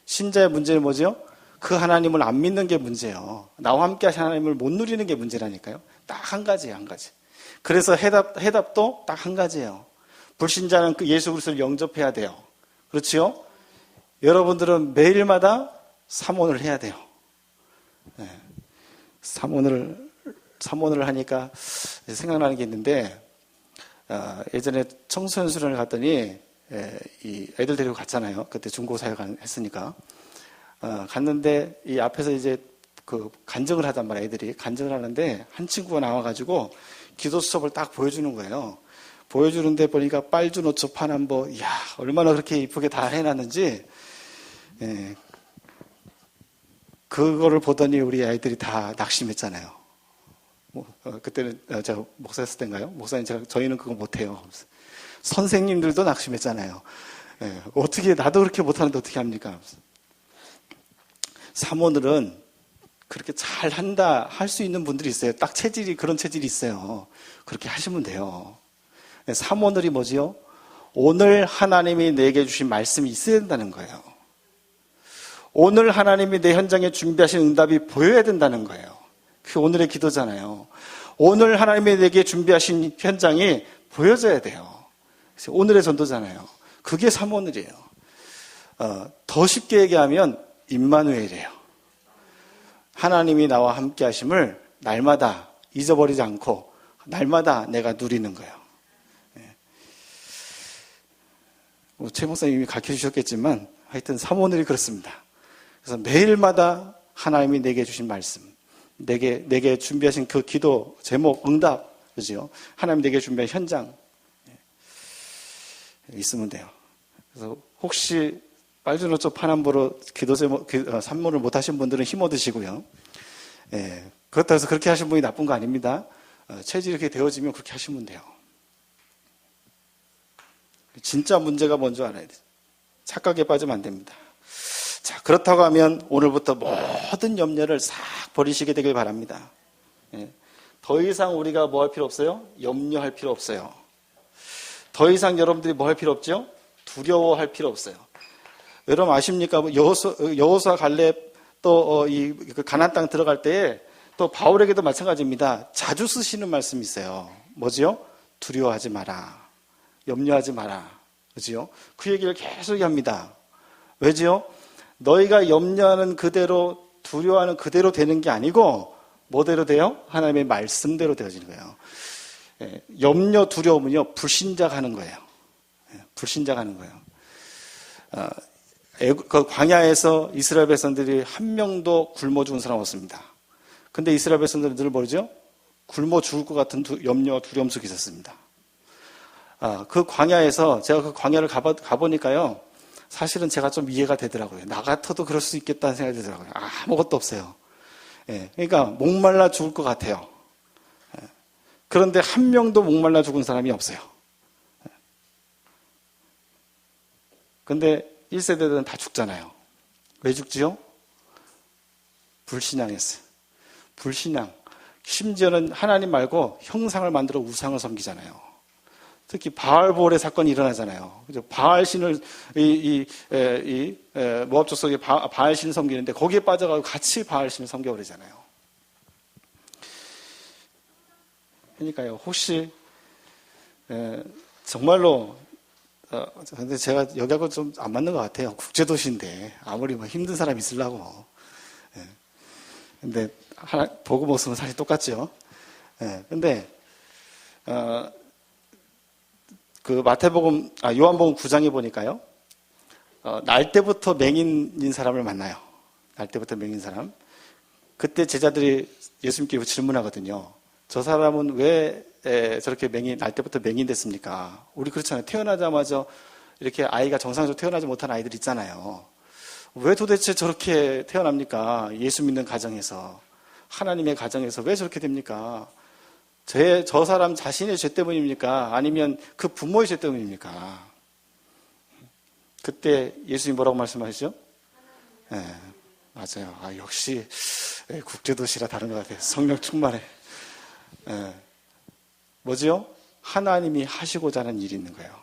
신자의 문제는 뭐죠? 그 하나님을 안 믿는 게 문제예요. 나와 함께 하신 하나님을 못 누리는 게 문제라니까요. 딱 한 가지예요. 한 가지. 그래서 해답도 딱 한 가지예요. 불신자는 그 예수 그리스도를 영접해야 돼요. 그렇지요? 여러분들은 매일마다 삼원을 해야 돼요. 삼원을 하니까 생각나는 게 있는데 예전에 청소년 수련을 갔더니 이 애들 데리고 갔잖아요. 그때 중고사역 했으니까 갔는데 이 앞에서 이제 그 간증을 하단 말이에요. 애들이 간증을 하는데 한 친구가 나와가지고 기도 수첩을 딱 보여주는 거예요. 보여주는데 보니까 빨주노초 파남보, 이야 얼마나 그렇게 이쁘게 다 해놨는지 그거를 보더니 우리 아이들이 다 낙심했잖아요. 그때는 제가 목사였을 때인가요? 목사님 저희는 그거 못해요. 선생님들도 낙심했잖아요. 어떻게 나도 그렇게 못하는데 어떻게 합니까? 사모들은 그렇게 잘 한다 할 수 있는 분들이 있어요. 딱 그런 체질이 있어요. 그렇게 하시면 돼요. 사모들이 뭐지요? 오늘 하나님이 내게 주신 말씀이 있어야 된다는 거예요. 오늘 하나님이 내 현장에 준비하신 응답이 보여야 된다는 거예요. 그게 오늘의 기도잖아요. 오늘 하나님이 내게 준비하신 현장이 보여져야 돼요. 그래서 오늘의 전도잖아요. 그게 사모늘이에요. 더 쉽게 얘기하면 임마누엘이에요. 하나님이 나와 함께 하심을 날마다 잊어버리지 않고 날마다 내가 누리는 거예요. 최 목사님이 가르쳐 주셨겠지만 하여튼 사모늘이 그렇습니다. 그래서 매일마다 하나님이 내게 주신 말씀, 내게 준비하신 그 기도 제목, 응답, 그죠? 하나님 내게 준비한 현장 있으면 돼요. 그래서 혹시 빨주노초 파남보로 기도 제목, 산모를 못 하신 분들은 힘 얻으시고요. 그렇다고 해서 그렇게 하신 분이 나쁜 거 아닙니다. 체질이 이렇게 되어지면 그렇게 하시면 돼요. 진짜 문제가 뭔지 알아야 돼요. 착각에 빠지면 안 됩니다. 자, 그렇다고 하면 오늘부터 모든 염려를 싹 버리시게 되길 바랍니다. 더 이상 우리가 뭐 할 필요 없어요? 염려할 필요 없어요. 더 이상 여러분들이 뭐 할 필요 없죠? 두려워할 필요 없어요. 여러분 아십니까? 여호수아 갈렙 또 가나안 땅 들어갈 때에 또 바울에게도 마찬가지입니다. 자주 쓰시는 말씀이 있어요. 뭐지요? 두려워하지 마라. 염려하지 마라. 그지요? 그 얘기를 계속 합니다. 왜지요? 너희가 염려하는 그대로, 두려워하는 그대로 되는 게 아니고 뭐대로 돼요? 하나님의 말씀대로 되어지는 거예요. 염려, 두려움은요, 불신자가 하는 거예요. 불신자가 하는 거예요. 그 광야에서 이스라엘 백성들이 한 명도 굶어 죽은 사람 없습니다. 근데 이스라엘 백성들은 늘 모르죠? 굶어 죽을 것 같은 염려, 두려움 속에 있었습니다. 그 광야에서 제가 그 광야를 가보니까요, 사실은 제가 좀 이해가 되더라고요. 나 같아도 그럴 수 있겠다는 생각이 들더라고요. 아무것도 없어요. 그러니까 목말라 죽을 것 같아요. 그런데 한 명도 목말라 죽은 사람이 없어요. 근데 1세대들은 다 죽잖아요. 왜 죽지요? 불신앙했어요. 불신앙. 심지어는 하나님 말고 형상을 만들어 우상을 섬기잖아요. 특히 바알볼의 사건이 일어나잖아요. 바알신을 모압 족속이 바알신을 섬기는데 거기에 빠져가지고 같이 바알신을 섬겨버리잖아요. 그러니까요. 혹시 정말로 근데 제가 여기하고 좀 안 맞는 것 같아요. 국제도시인데 아무리 뭐 힘든 사람 있으려고. 근데 보고 먹으면 사실 똑같죠. 근데 그 마태복음, 요한복음 9장에 보니까요, 날 때부터 맹인인 사람을 만나요. 날 때부터 맹인 사람. 그때 제자들이 예수님께 질문하거든요. 저 사람은 왜 저렇게 날 때부터 맹인 됐습니까? 우리 그렇잖아요. 태어나자마자 이렇게 아이가 정상적으로 태어나지 못한 아이들 있잖아요. 왜 도대체 저렇게 태어납니까? 예수 믿는 가정에서, 하나님의 가정에서 왜 저렇게 됩니까? 저 사람 자신의 죄 때문입니까? 아니면 그 부모의 죄 때문입니까? 그때 예수님 뭐라고 말씀하시죠? 맞아요. 역시 국제도시라 다른 것 같아요. 성령 충만해. 뭐지요? 하나님이 하시고자 하는 일이 있는 거예요.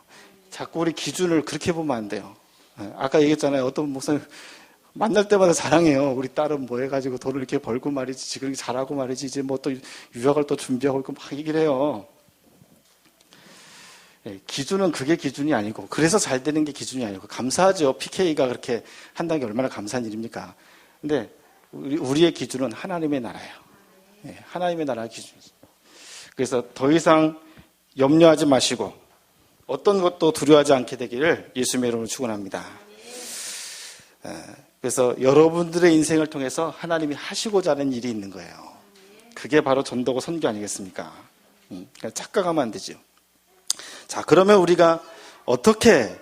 자꾸 우리 기준을 그렇게 보면 안 돼요. 아까 얘기했잖아요. 어떤 목사님 만날 때마다 자랑해요. 우리 딸은 뭐 해가지고 돈을 이렇게 벌고 말이지, 지금 잘하고 말이지, 이제 뭐 또 유학을 또 준비하고 있고 막 얘기를 해요. 기준은 그게 기준이 아니고, 그래서 잘 되는 게 기준이 아니고, 감사하죠. PK가 그렇게 한다는 게 얼마나 감사한 일입니까? 근데 우리의 기준은 하나님의 나라예요. 하나님의 나라 기준이죠. 그래서 더 이상 염려하지 마시고 어떤 것도 두려워하지 않게 되기를 예수님의 이름으로 축원합니다. 그래서 여러분들의 인생을 통해서 하나님이 하시고자 하는 일이 있는 거예요. 그게 바로 전도고 선교 아니겠습니까? 그러니까 착각하면 안 되죠. 자, 그러면 우리가 어떻게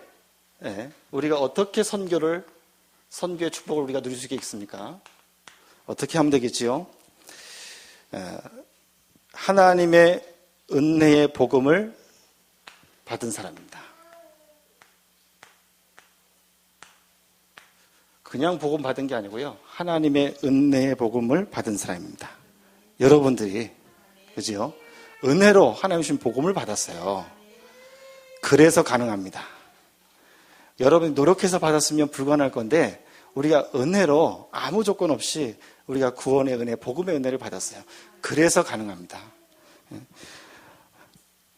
선교의 축복을 우리가 누릴 수 있겠습니까? 어떻게 하면 되겠지요? 하나님의 은혜의 복음을 받은 사람입니다. 그냥 복음 받은 게 아니고요. 하나님의 은혜의 복음을 받은 사람입니다. 여러분들이, 그죠? 은혜로 하나님 주신 복음을 받았어요. 그래서 가능합니다. 여러분이 노력해서 받았으면 불가능할 건데, 우리가 은혜로 아무 조건 없이 우리가 구원의 은혜, 복음의 은혜를 받았어요. 그래서 가능합니다.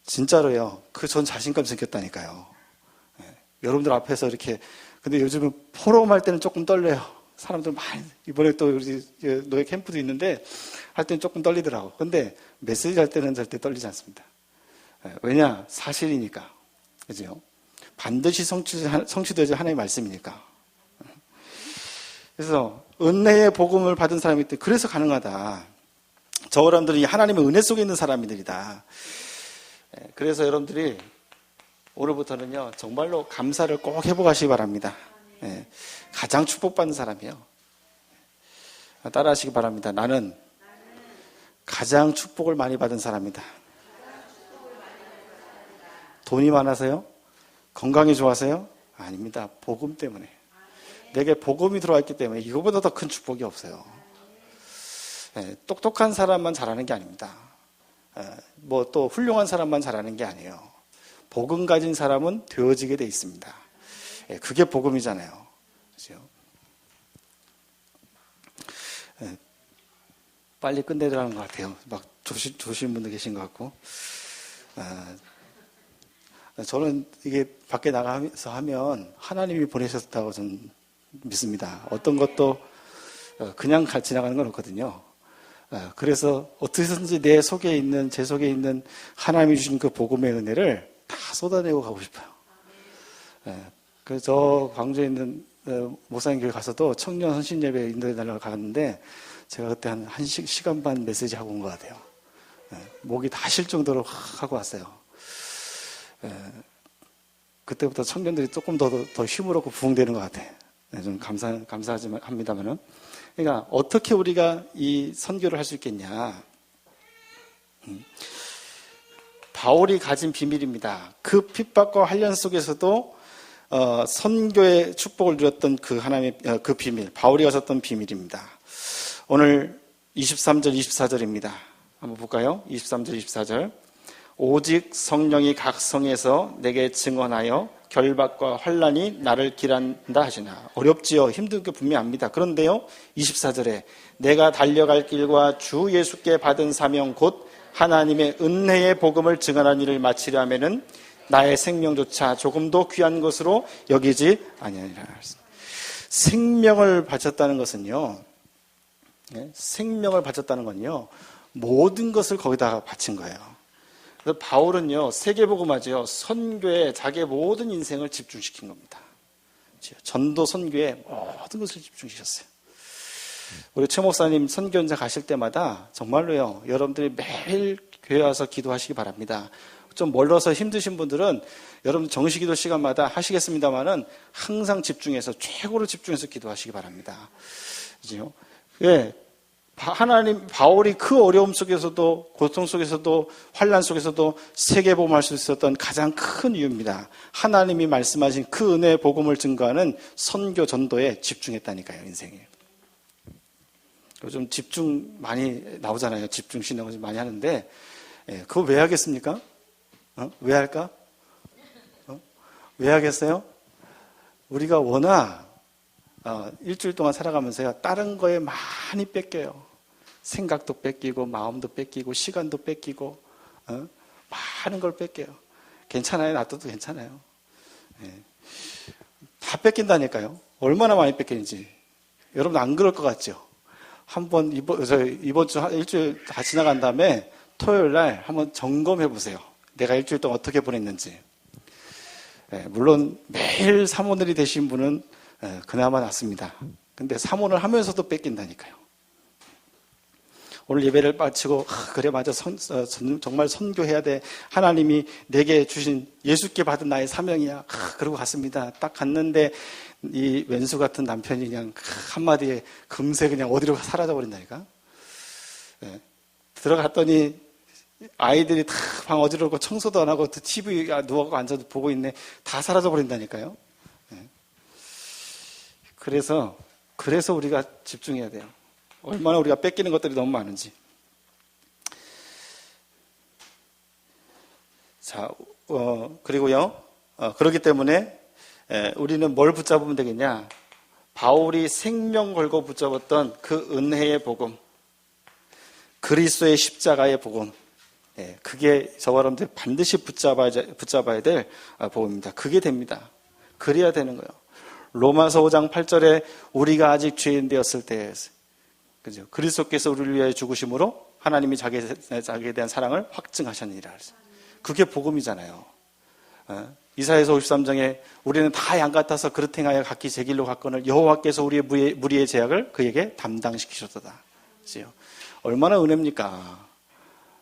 진짜로요. 전 자신감 생겼다니까요. 여러분들 앞에서 이렇게, 근데 요즘은 포럼할 때는 조금 떨려요. 사람들 많이, 이번에 또 우리 노예 캠프도 있는데 할 때는 조금 떨리더라고. 근데 메시지 할 때는 절대 떨리지 않습니다. 왜냐? 사실이니까. 그죠? 반드시 성취되어질 하나님의 말씀이니까. 그래서 은혜의 복음을 받은 사람이 있대. 그래서 가능하다. 저 사람들이 하나님의 은혜 속에 있는 사람들이다. 그래서 여러분들이 오늘부터는요, 정말로 감사를 꼭 해보시기 바랍니다. 가장 축복받는 사람이요. 따라하시기 바랍니다. 나는 가장 축복을 많이 받은 사람이다. 돈이 많아서요? 건강이 좋아서요? 아닙니다. 복음 때문에. 내게 복음이 들어와 있기 때문에 이거보다 더 큰 축복이 없어요. 똑똑한 사람만 잘하는 게 아닙니다. 뭐 또 훌륭한 사람만 잘하는 게 아니에요. 복음 가진 사람은 되어지게 돼 있습니다. 그게 복음이잖아요. 그렇죠? 빨리 끝내려는 것 같아요. 막 조신 분들 계신 것 같고. 저는 이게 밖에 나가면서 하면 하나님이 보내셨다고 저는 믿습니다. 어떤 것도 그냥 지나가는 건 없거든요. 그래서 어떻게든지 제 속에 있는 하나님이 주신 그 복음의 은혜를 다 쏟아내고 가고 싶어요. 그래서 저 광주에 있는 목사님 교회 가서도 청년 헌신 예배 인도해 달라고 갔는데 제가 그때 한 시간 반 메시지 하고 온 것 같아요. 목이 다 쉴 정도로 하고 왔어요. 그때부터 청년들이 조금 더 힘을 얻고 부흥되는 것 같아요. 좀 감사합니다만은. 그러니까 어떻게 우리가 이 선교를 할 수 있겠냐? 바울이 가진 비밀입니다. 그 핍박과 환련 속에서도 선교의 축복을 누렸던 그 하나님의 그 비밀, 바울이 가졌던 비밀입니다. 오늘 23절, 24절입니다. 한번 볼까요? 23절, 24절. 오직 성령이 각 성에서 내게 증언하여 결박과 환란이 나를 길한다 하시나. 어렵지요. 힘든 게 분명합니다. 그런데요, 24절에 내가 달려갈 길과 주 예수께 받은 사명 곧 하나님의 은혜의 복음을 증언한 일을 마치려 하면은 나의 생명조차 조금도 귀한 것으로 여기지 아니하리라. 생명을 바쳤다는 것은요, 생명을 바쳤다는 건요, 모든 것을 거기다가 바친 거예요. 그래서 바울은요, 세계복음화죠, 선교에 자기의 모든 인생을 집중시킨 겁니다. 전도 선교에 모든 것을 집중시켰어요. 우리 최 목사님 선교 현장 가실 때마다 정말로요, 여러분들이 매일 교회 와서 기도하시기 바랍니다. 좀 멀어서 힘드신 분들은 여러분 정시기도 시간마다 하시겠습니다만은 항상 집중해서 최고로 집중해서 기도하시기 바랍니다. 그죠? 예. 바울이 그 어려움 속에서도, 고통 속에서도, 환난 속에서도 세계복음할 수 있었던 가장 큰 이유입니다. 하나님이 말씀하신 그 은혜의 복음을 증거하는 선교 전도에 집중했다니까요, 인생에. 요즘 집중 많이 나오잖아요. 집중 신앙을 많이 하는데, 그거 왜 하겠습니까? 왜 할까? 왜 하겠어요? 우리가 워낙 일주일 동안 살아가면서요, 다른 거에 많이 뺏겨요. 생각도 뺏기고, 마음도 뺏기고, 시간도 뺏기고, 많은 걸 뺏겨요. 괜찮아요. 놔둬도 괜찮아요. 다 뺏긴다니까요. 얼마나 많이 뺏기는지. 여러분 안 그럴 것 같죠? 한번 이번 주 일주일 다 지나간 다음에 토요일 날 한번 점검해 보세요. 내가 일주일 동안 어떻게 보냈는지. 물론 매일 사모늘이 되신 분은 그나마 낫습니다. 근데 사모를 하면서도 뺏긴다니까요. 오늘 예배를 마치고 그래 맞아 정말 선교해야 돼. 하나님이 내게 주신 예수께 받은 나의 사명이야. 그러고 갔습니다. 딱 갔는데 이 왼수 같은 남편이 그냥 한마디에 금세 그냥 어디로 사라져 버린다니까. 들어갔더니 아이들이 다 방 어지럽고 청소도 안 하고 TV 누워서 앉아도 보고 있네. 다 사라져 버린다니까요. 그래서 우리가 집중해야 돼요. 얼마나 우리가 뺏기는 것들이 너무 많은지. 자, 그리고요, 그렇기 때문에 우리는 뭘 붙잡으면 되겠냐? 바울이 생명 걸고 붙잡았던 그 은혜의 복음, 그리스도의 십자가의 복음, 그게 저와 여러분들 반드시 붙잡아야 될 복음입니다. 그게 됩니다. 그래야 되는 거예요. 로마서 5장 8절에 우리가 아직 죄인 되었을 때, 그죠? 그리스도께서 우리를 위하여 죽으심으로 하나님이 자기에 대한 사랑을 확증하셨느니라. 그게 복음이잖아요. 이사야서 53장에 우리는 다 양 같아서 그릇 행하여 각기 제 길로 갔거늘 여호와께서 우리의 무리의 죄악을 그에게 담당시키셨도다. 그죠? 얼마나 은혜입니까?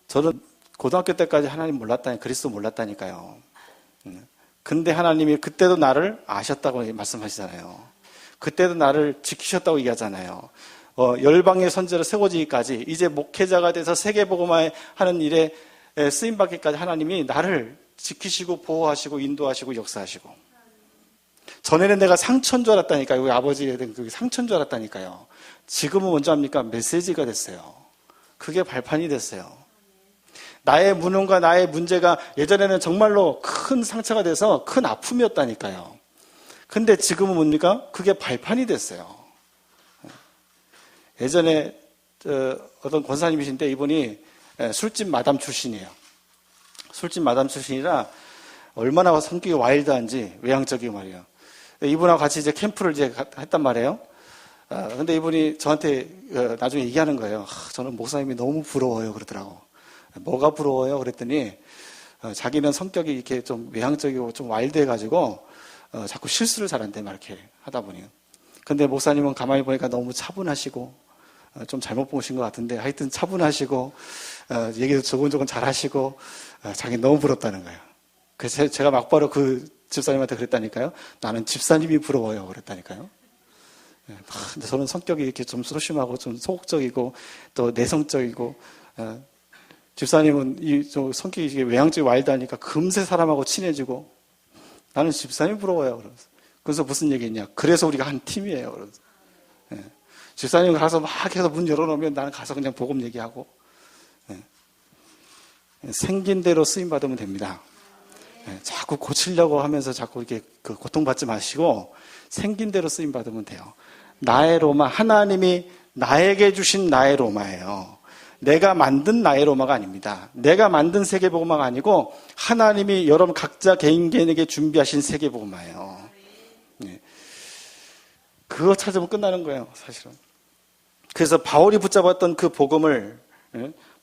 저는 고등학교 때까지 하나님 그리스도 몰랐다니까요. 근데 하나님이 그때도 나를 아셨다고 말씀하시잖아요. 그때도 나를 지키셨다고 얘기하잖아요. 열방의 선지자로 세워지기까지 이제 목회자가 돼서 세계복음화 하는 일에 쓰임받기까지 하나님이 나를 지키시고 보호하시고 인도하시고 역사하시고. 전에는 내가 상처인 줄 알았다니까요. 우리 아버지에 대한 그게 상처인 줄 알았다니까요. 지금은 뭔지 압니까? 메시지가 됐어요. 그게 발판이 됐어요. 나의 무능과 나의 문제가 예전에는 정말로 큰 상처가 돼서 큰 아픔이었다니까요. 근데 지금은 뭡니까? 그게 발판이 됐어요. 예전에 어떤 권사님이신데 이분이 술집 마담 출신이에요. 술집 마담 출신이라 얼마나 성격이 와일드한지, 외향적이고 말이에요. 이분하고 같이 이제 캠프를 이제 했단 말이에요. 근데 이분이 저한테 나중에 얘기하는 거예요. 저는 목사님이 너무 부러워요. 그러더라고. 뭐가 부러워요? 그랬더니, 자기는 성격이 이렇게 좀 외향적이고 좀 와일드해가지고, 자꾸 실수를 잘한대, 막 이렇게 하다 보니. 근데 목사님은 가만히 보니까 너무 차분하시고, 좀 잘못 보신 것 같은데, 하여튼 차분하시고, 얘기도 조곤조곤 잘하시고, 자기 너무 부럽다는 거예요. 그래서 제가 막바로 그 집사님한테 그랬다니까요. 나는 집사님이 부러워요. 그랬다니까요. 근데 저는 성격이 이렇게 좀 소심하고 좀 소극적이고 또 내성적이고, 집사님은 좀 성격이 외향적이고 와일드하니까 금세 사람하고 친해지고, 나는 집사님이 부러워요. 그래서 무슨 얘기했냐. 그래서 우리가 한 팀이에요. 그래서. 집사님 가서 막 해서 문 열어놓으면 나는 가서 그냥 복음 얘기하고. 생긴 대로 쓰임받으면 됩니다. 자꾸 고치려고 하면서 자꾸 이렇게 고통받지 마시고 생긴 대로 쓰임받으면 돼요. 나의 로마, 하나님이 나에게 주신 나의 로마예요. 내가 만든 나의 로마가 아닙니다. 내가 만든 세계복음화가 아니고 하나님이 여러분 각자 개인에게 준비하신 세계복음화예요. 그거 찾으면 끝나는 거예요, 사실은. 그래서 바울이 붙잡았던 그 복음을,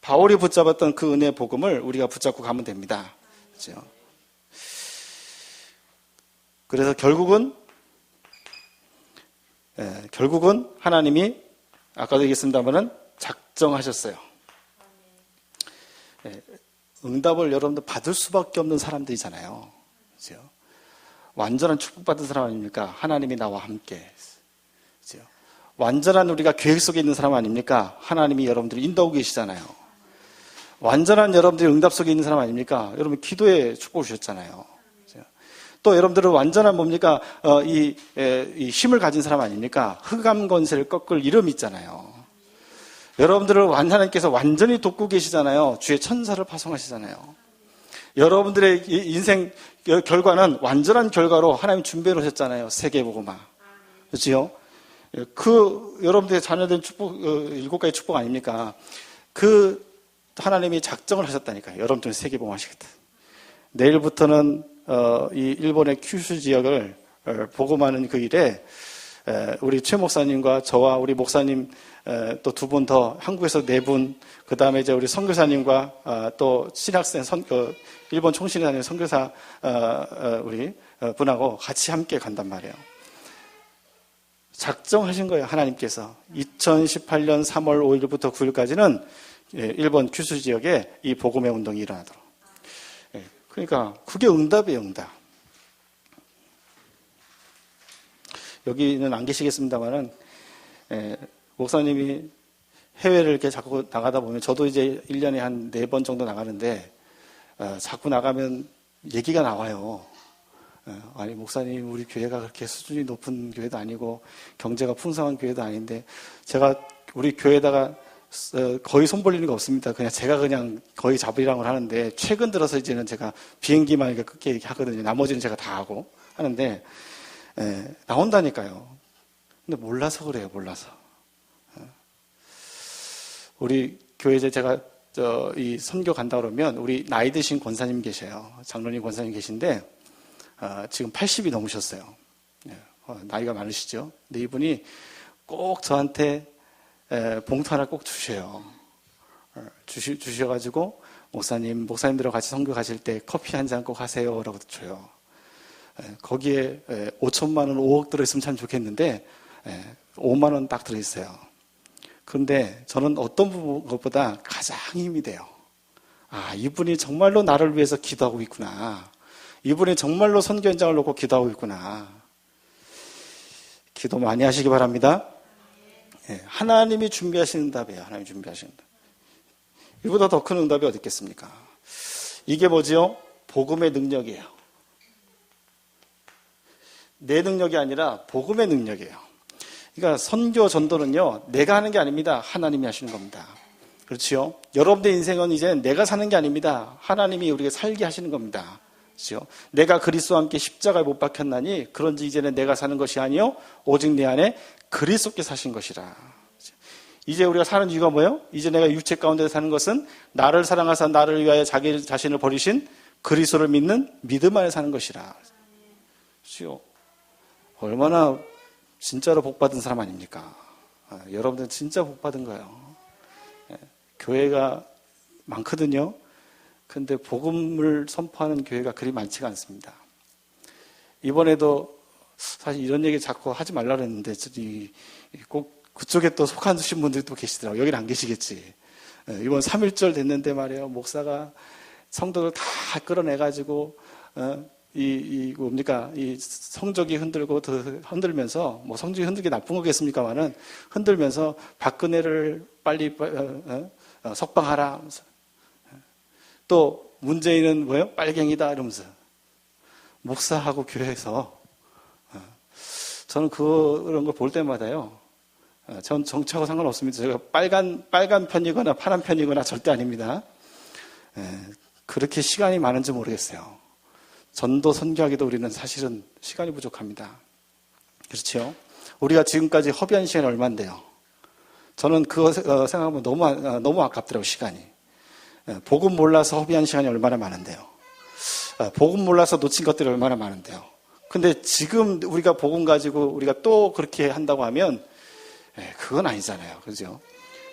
바울이 붙잡았던 그 은혜의 복음을 우리가 붙잡고 가면 됩니다. 그렇죠? 그래서 결국은 하나님이 아까도 얘기했습니다만은 작정하셨어요. 응답을 여러분들 받을 수밖에 없는 사람들이잖아요. 그렇죠? 완전한 축복받은 사람 아닙니까? 하나님이 나와 함께. 그렇죠? 완전한 우리가 계획 속에 있는 사람 아닙니까? 하나님이 여러분들을 인도하고 계시잖아요. 완전한 여러분들이 응답 속에 있는 사람 아닙니까? 여러분 기도에 축복을 주셨잖아요. 또 여러분들은 완전한 뭡니까? 이 힘을 가진 사람 아닙니까? 흑암 권세를 꺾을 이름이 있잖아요. 여러분들을 하나님께서 완전히 돕고 계시잖아요. 주의 천사를 파송하시잖아요. 여러분들의 인생 결과는 완전한 결과로 하나님 준비해 놓으셨잖아요. 세계복음화. 그렇지요? 여러분들의 자녀된 축복, 7가지 축복 아닙니까? 하나님이 작정을 하셨다니까요. 여러분들은 세계복음화 하시겠다. 내일부터는 이 일본의 큐슈 지역을 복음하는 그 일에 우리 최 목사님과 저와 우리 목사님 또 2분 더, 한국에서 4분, 그 다음에 이제 우리 선교사님과 또 신학생 일본 총신에 다니는 선교사 우리 분하고 같이 함께 간단 말이에요. 작정하신 거예요, 하나님께서. 2018년 3월 5일부터 9일까지는 일본 큐슈 지역에 이 복음의 운동이 일어나도록. 그러니까 그게 응답이에요, 응답. 여기는 안 계시겠습니다만은 목사님이 해외를 이렇게 자꾸 나가다 보면 저도 이제 1년에 한 4번 정도 나가는데 자꾸 나가면 얘기가 나와요. 아니 목사님 우리 교회가 그렇게 수준이 높은 교회도 아니고 경제가 풍성한 교회도 아닌데 제가 우리 교회에다가 거의 손 벌리는 거 없습니다. 제가 거의 잡으리랑을 하는데 최근 들어서 이제는 제가 비행기만 이렇게 끝게 이렇게 하거든요. 나머지는 제가 다 하고 하는데 나온다니까요. 근데 몰라서 그래요. 몰라서. 우리 교회에 제가 이 선교 간다 그러면 우리 나이 드신 권사님 계셔요. 장로님 권사님 계신데 지금 80이 넘으셨어요. 나이가 많으시죠. 근데 이분이 꼭 저한테 봉투 하나 꼭 주셔요. 주셔가지고 목사님들하고 같이 선교 가실 때 커피 한 잔 꼭 하세요 라고 줘요. 거기에 5천만 원, 5억 들어있으면 참 좋겠는데 5만 원 딱 들어있어요. 그런데 저는 어떤 것보다 가장 힘이 돼요. 이분이 정말로 나를 위해서 기도하고 있구나. 이분이 정말로 선교 현장을 놓고 기도하고 있구나. 기도 많이 하시기 바랍니다. 하나님이 준비하신 응답이에요. 하나님이 준비하신 응답. 이보다 더 큰 응답이 어디 있겠습니까? 이게 뭐지요? 복음의 능력이에요. 내 능력이 아니라 복음의 능력이에요. 그러니까 선교 전도는요, 내가 하는 게 아닙니다. 하나님이 하시는 겁니다. 그렇지요? 여러분의 인생은 이제 내가 사는 게 아닙니다. 하나님이 우리가 살게 하시는 겁니다. 그렇죠? 내가 그리스도와 함께 십자가에 못 박혔나니 그런지 이제는 내가 사는 것이 아니요 오직 내 안에 그리스도께 사신 것이라. 이제 우리가 사는 이유가 뭐예요? 이제 내가 육체 가운데 사는 것은 나를 사랑하사 나를 위하여 자기 자신을 버리신 그리스도를 믿는 믿음 안에 사는 것이라. 그렇죠? 얼마나 진짜로 복받은 사람 아닙니까? 여러분들 진짜 복받은 거예요. 교회가 많거든요. 근데 복음을 선포하는 교회가 그리 많지가 않습니다. 이번에도 사실 이런 얘기 자꾸 하지 말라 그랬는데 꼭 그쪽에 또 속하신 분들이 또 계시더라고요. 여기는 안 계시겠지. 이번 3.1절 됐는데 말이에요. 목사가 성도들 다 끌어내가지고 이 성적이 흔들면서 뭐 성적이 흔들게 나쁜 거겠습니까만은 흔들면서 박근혜를 빨리 석방하라 하면서 또 문재인은 뭐예요? 빨갱이다 이러면서 목사하고 교회에서 저는 그런 걸 볼 때마다요. 전 정치하고 상관없습니다. 제가 빨간 편이거나 파란 편이거나 절대 아닙니다. 그렇게 시간이 많은지 모르겠어요. 전도 선교하기도 우리는 사실은 시간이 부족합니다. 그렇죠? 우리가 지금까지 허비한 시간이 얼마인데요? 저는 그거 생각하면 너무 아깝더라고요, 시간이. 복음 몰라서 허비한 시간이 얼마나 많은데요. 복음 몰라서 놓친 것들이 얼마나 많은데요. 근데 지금 우리가 복음 가지고 우리가 또 그렇게 한다고 하면 그건 아니잖아요. 그죠?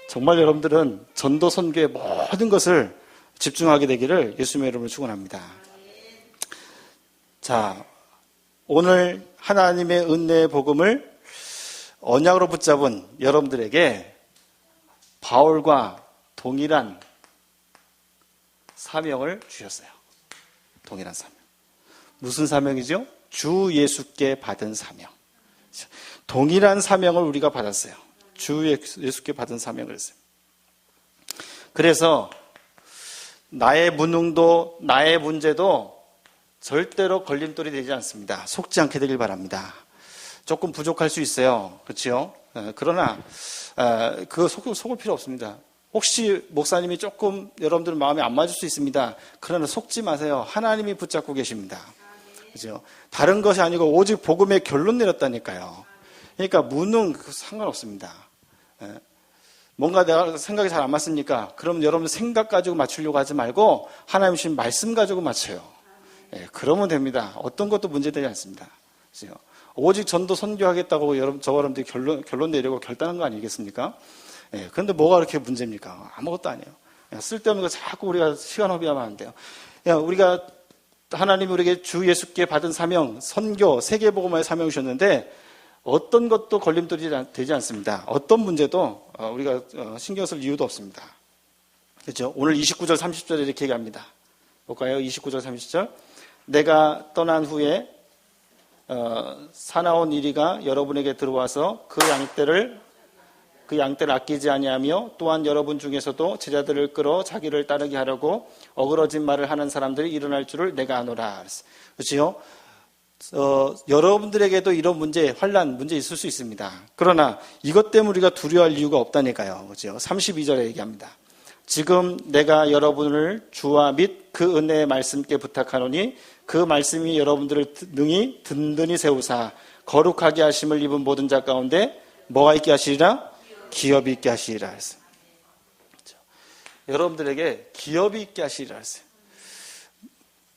정말 여러분들은 전도 선교의 모든 것을 집중하게 되기를 예수님의 이름으로 축원합니다. 자, 오늘 하나님의 은혜의 복음을 언약으로 붙잡은 여러분들에게 바울과 동일한 사명을 주셨어요. 동일한 사명. 무슨 사명이죠? 주 예수께 받은 사명. 동일한 사명을 우리가 받았어요. 주 예수께 받은 사명을 했어요. 그래서 나의 무능도 나의 문제도 절대로 걸림돌이 되지 않습니다. 속지 않게 되길 바랍니다. 조금 부족할 수 있어요. 그렇죠? 그러나 그거 속을 필요 없습니다. 혹시 목사님이 조금 여러분들 마음에 안 맞을 수 있습니다. 그러나 속지 마세요. 하나님이 붙잡고 계십니다. 그죠? 다른 것이 아니고 오직 복음의 결론 내렸다니까요. 그러니까 무능 상관없습니다. 뭔가 내가 생각이 잘 안 맞습니까? 그럼 여러분 생각 가지고 맞추려고 하지 말고 하나님 주신 말씀 가지고 맞춰요. 그러면 됩니다. 어떤 것도 문제되지 않습니다. 그죠? 오직 전도 선교하겠다고 여러분들이 결론 내려고 결단한 거 아니겠습니까? 그런데 뭐가 그렇게 문제입니까? 아무것도 아니에요. 쓸데없는 거 자꾸 우리가 시간 허비하면 안 돼요. 우리가 하나님이 우리에게 주 예수께 받은 사명, 선교, 세계복음화의 사명을 주셨는데 어떤 것도 걸림돌이 되지 않습니다. 어떤 문제도 우리가 신경 쓸 이유도 없습니다. 그렇죠? 오늘 29절 30절에 이렇게 얘기합니다. 볼까요? 29절 30절. 내가 떠난 후에 사나운 이리가 여러분에게 들어와서 그 양떼를 아끼지 아니하며 또한 여러분 중에서도 제자들을 끌어 자기를 따르게 하려고 어그러진 말을 하는 사람들이 일어날 줄을 내가 아노라. 그렇죠? 여러분들에게도 이런 환란 문제 있을 수 있습니다. 그러나 이것 때문에 우리가 두려워할 이유가 없다니까요. 그렇죠? 32절에 얘기합니다. 지금 내가 여러분을 주와 및 그 은혜의 말씀께 부탁하노니 그 말씀이 여러분들을 능히 든든히 세우사 거룩하게 하심을 입은 모든 자 가운데 뭐가 있게 하시리라? 기업이 있게 하시리라 했어요. 그렇죠? 여러분들에게 기업이 있게 하시리라 했어요.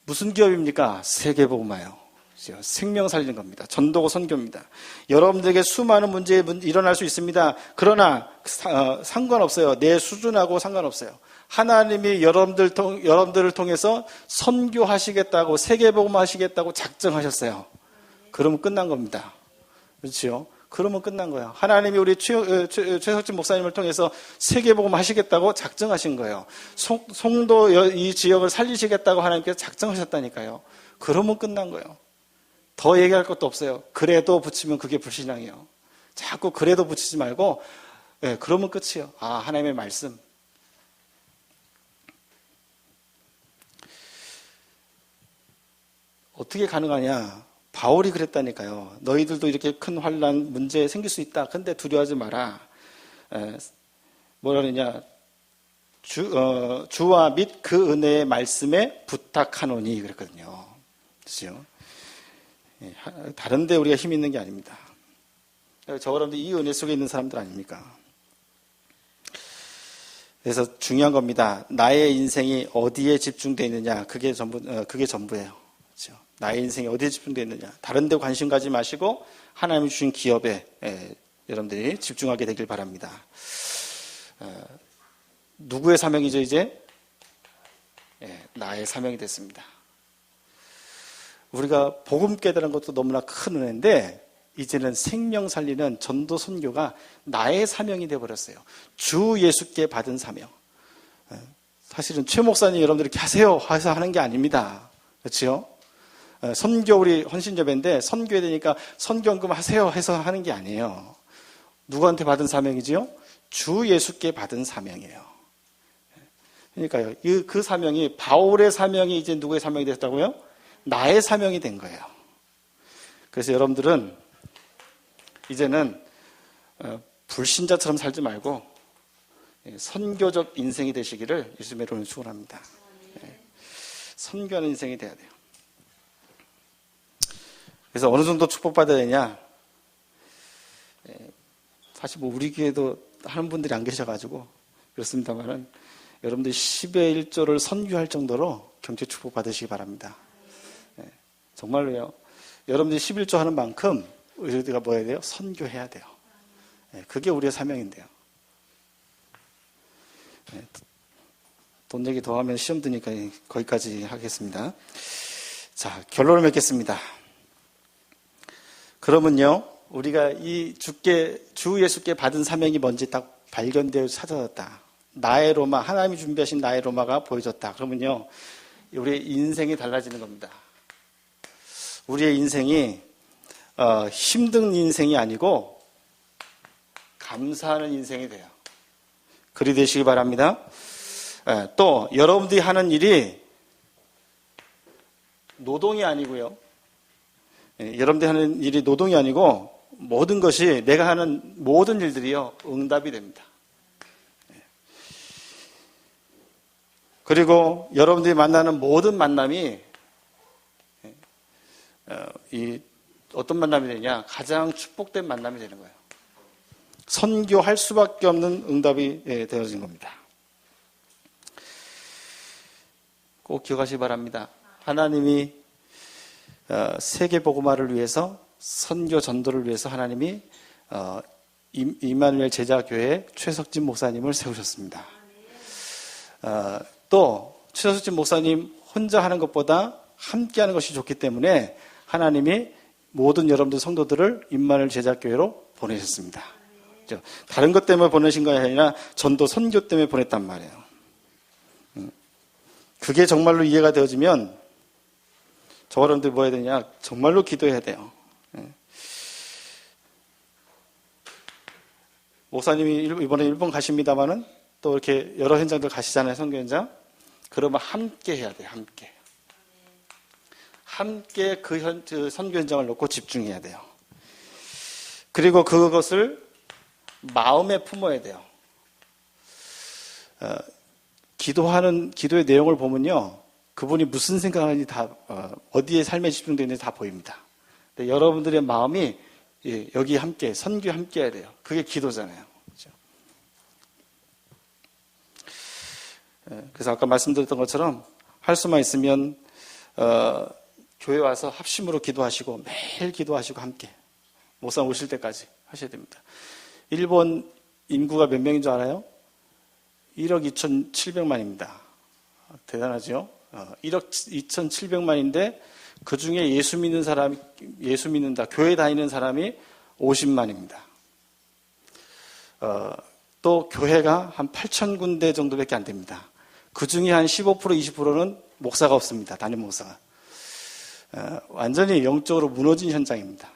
무슨 기업입니까? 세계복음화요. 그렇죠? 생명 살리는 겁니다. 전도고 선교입니다. 여러분들에게 수많은 문제 일어날 수 있습니다. 그러나 상관없어요. 내 수준하고 상관없어요. 하나님이 여러분들을 통해서 선교하시겠다고 세계복음화하시겠다고 작정하셨어요. 그러면 끝난 겁니다. 그렇죠? 그러면 끝난 거예요. 하나님이 우리 최석진 목사님을 통해서 세계복음 하시겠다고 작정하신 거예요. 송도 이 지역을 살리시겠다고 하나님께서 작정하셨다니까요. 그러면 끝난 거예요. 더 얘기할 것도 없어요. 그래도 붙이면 그게 불신앙이에요. 자꾸 그래도 붙이지 말고 그러면 끝이에요. 하나님의 말씀. 어떻게 가능하냐? 바울이 그랬다니까요. 너희들도 이렇게 큰 환난 문제 생길 수 있다. 근데 두려워하지 마라. 뭐라 그러냐? 주와 및 그 은혜의 말씀에 부탁하노니 그랬거든요. 그렇죠? 다른데 우리가 힘이 있는 게 아닙니다. 저 여러분들 이 은혜 속에 있는 사람들 아닙니까? 그래서 중요한 겁니다. 나의 인생이 어디에 집중되어 있느냐, 그게 전부예요. 그렇죠? 나의 인생이 어디에 집중되어 있느냐, 다른 데 관심 가지 마시고 하나님이 주신 기업에 여러분들이 집중하게 되길 바랍니다. 누구의 사명이죠, 이제? 나의 사명이 됐습니다. 우리가 복음 깨달은 것도 너무나 큰 은혜인데, 이제는 생명 살리는 전도 선교가 나의 사명이 되어버렸어요. 주 예수께 받은 사명. 사실은 최 목사님 여러분들이 이렇게 하세요 해서 하는 게 아닙니다. 그렇죠? 선교 우리 헌신예배인데 선교해야 되니까 선교헌금 하세요 해서 하는 게 아니에요. 누구한테 받은 사명이지요? 주 예수께 받은 사명이에요. 그러니까요. 그 사명이, 바울의 사명이 이제 누구의 사명이 됐다고요? 나의 사명이 된 거예요. 그래서 여러분들은 이제는 불신자처럼 살지 말고 선교적 인생이 되시기를 예수님의 이름으로 축원합니다. 선교하는 인생이 돼야 돼요. 그래서 어느 정도 축복받아야 되냐? 사실 뭐 우리 교회도 하는 분들이 안 계셔가지고 그렇습니다만은 여러분들 10의 1조를 선교할 정도로 경제 축복 받으시기 바랍니다. 정말로요. 여러분들이 11조 하는 만큼 우리가 뭐 해야 돼요? 선교해야 돼요. 그게 우리의 사명인데요. 돈 얘기 더 하면 시험 드니까 거기까지 하겠습니다. 자, 결론을 맺겠습니다. 그러면요, 우리가 이 주 예수께 받은 사명이 뭔지 딱 발견되어 찾아졌다. 나의 로마, 하나님이 준비하신 나의 로마가 보여졌다. 그러면요, 우리의 인생이 달라지는 겁니다. 우리의 인생이 힘든 인생이 아니고 감사하는 인생이 돼요. 그리 되시기 바랍니다. 또 여러분들이 하는 일이 노동이 아니고요. 여러분들이 하는 일이 노동이 아니고 모든 것이, 내가 하는 모든 일들이요, 응답이 됩니다. 그리고 여러분들이 만나는 모든 만남이 어떤 만남이 되냐? 가장 축복된 만남이 되는 거예요. 선교할 수밖에 없는 응답이 되어진 겁니다. 꼭 기억하시기 바랍니다. 하나님이 세계 복음화를 위해서, 선교 전도를 위해서 하나님이 임마누엘 제자교회 최석진 목사님을 세우셨습니다. 또 최석진 목사님 혼자 하는 것보다 함께 하는 것이 좋기 때문에 하나님이 모든 여러분들 성도들을 임마누엘 제자교회로 보내셨습니다. 다른 것 때문에 보내신 것이 아니라 전도 선교 때문에 보냈단 말이에요. 그게 정말로 이해가 되어지면 저 여러분들 뭐 해야 되냐? 정말로 기도해야 돼요. 목사님이 이번에 일본 가십니다마는 또 이렇게 여러 현장들 가시잖아요, 선교 현장. 그러면 함께 해야 돼요, 함께. 함께 그 선교 현장을 놓고 집중해야 돼요. 그리고 그것을 마음에 품어야 돼요. 기도의 내용을 보면요, 그분이 무슨 생각하는지 다, 어디에 삶에 집중되어 있는지 다 보입니다. 근데 여러분들의 마음이 여기 함께, 선교 함께 해야 돼요. 그게 기도잖아요. 그렇죠? 그래서 아까 말씀드렸던 것처럼 할 수만 있으면 교회 와서 합심으로 기도하시고 매일 기도하시고 함께 목사 오실 때까지 하셔야 됩니다. 일본 인구가 몇 명인 줄 알아요? 1억 2,700만입니다. 대단하죠? 1억 2,700만인데 그 중에 예수 믿는다, 교회 다니는 사람이 50만입니다. 또 교회가 한 8,000군데 정도밖에 안 됩니다. 그 중에 한 15%, 20%는 목사가 없습니다. 담임 목사가. 완전히 영적으로 무너진 현장입니다.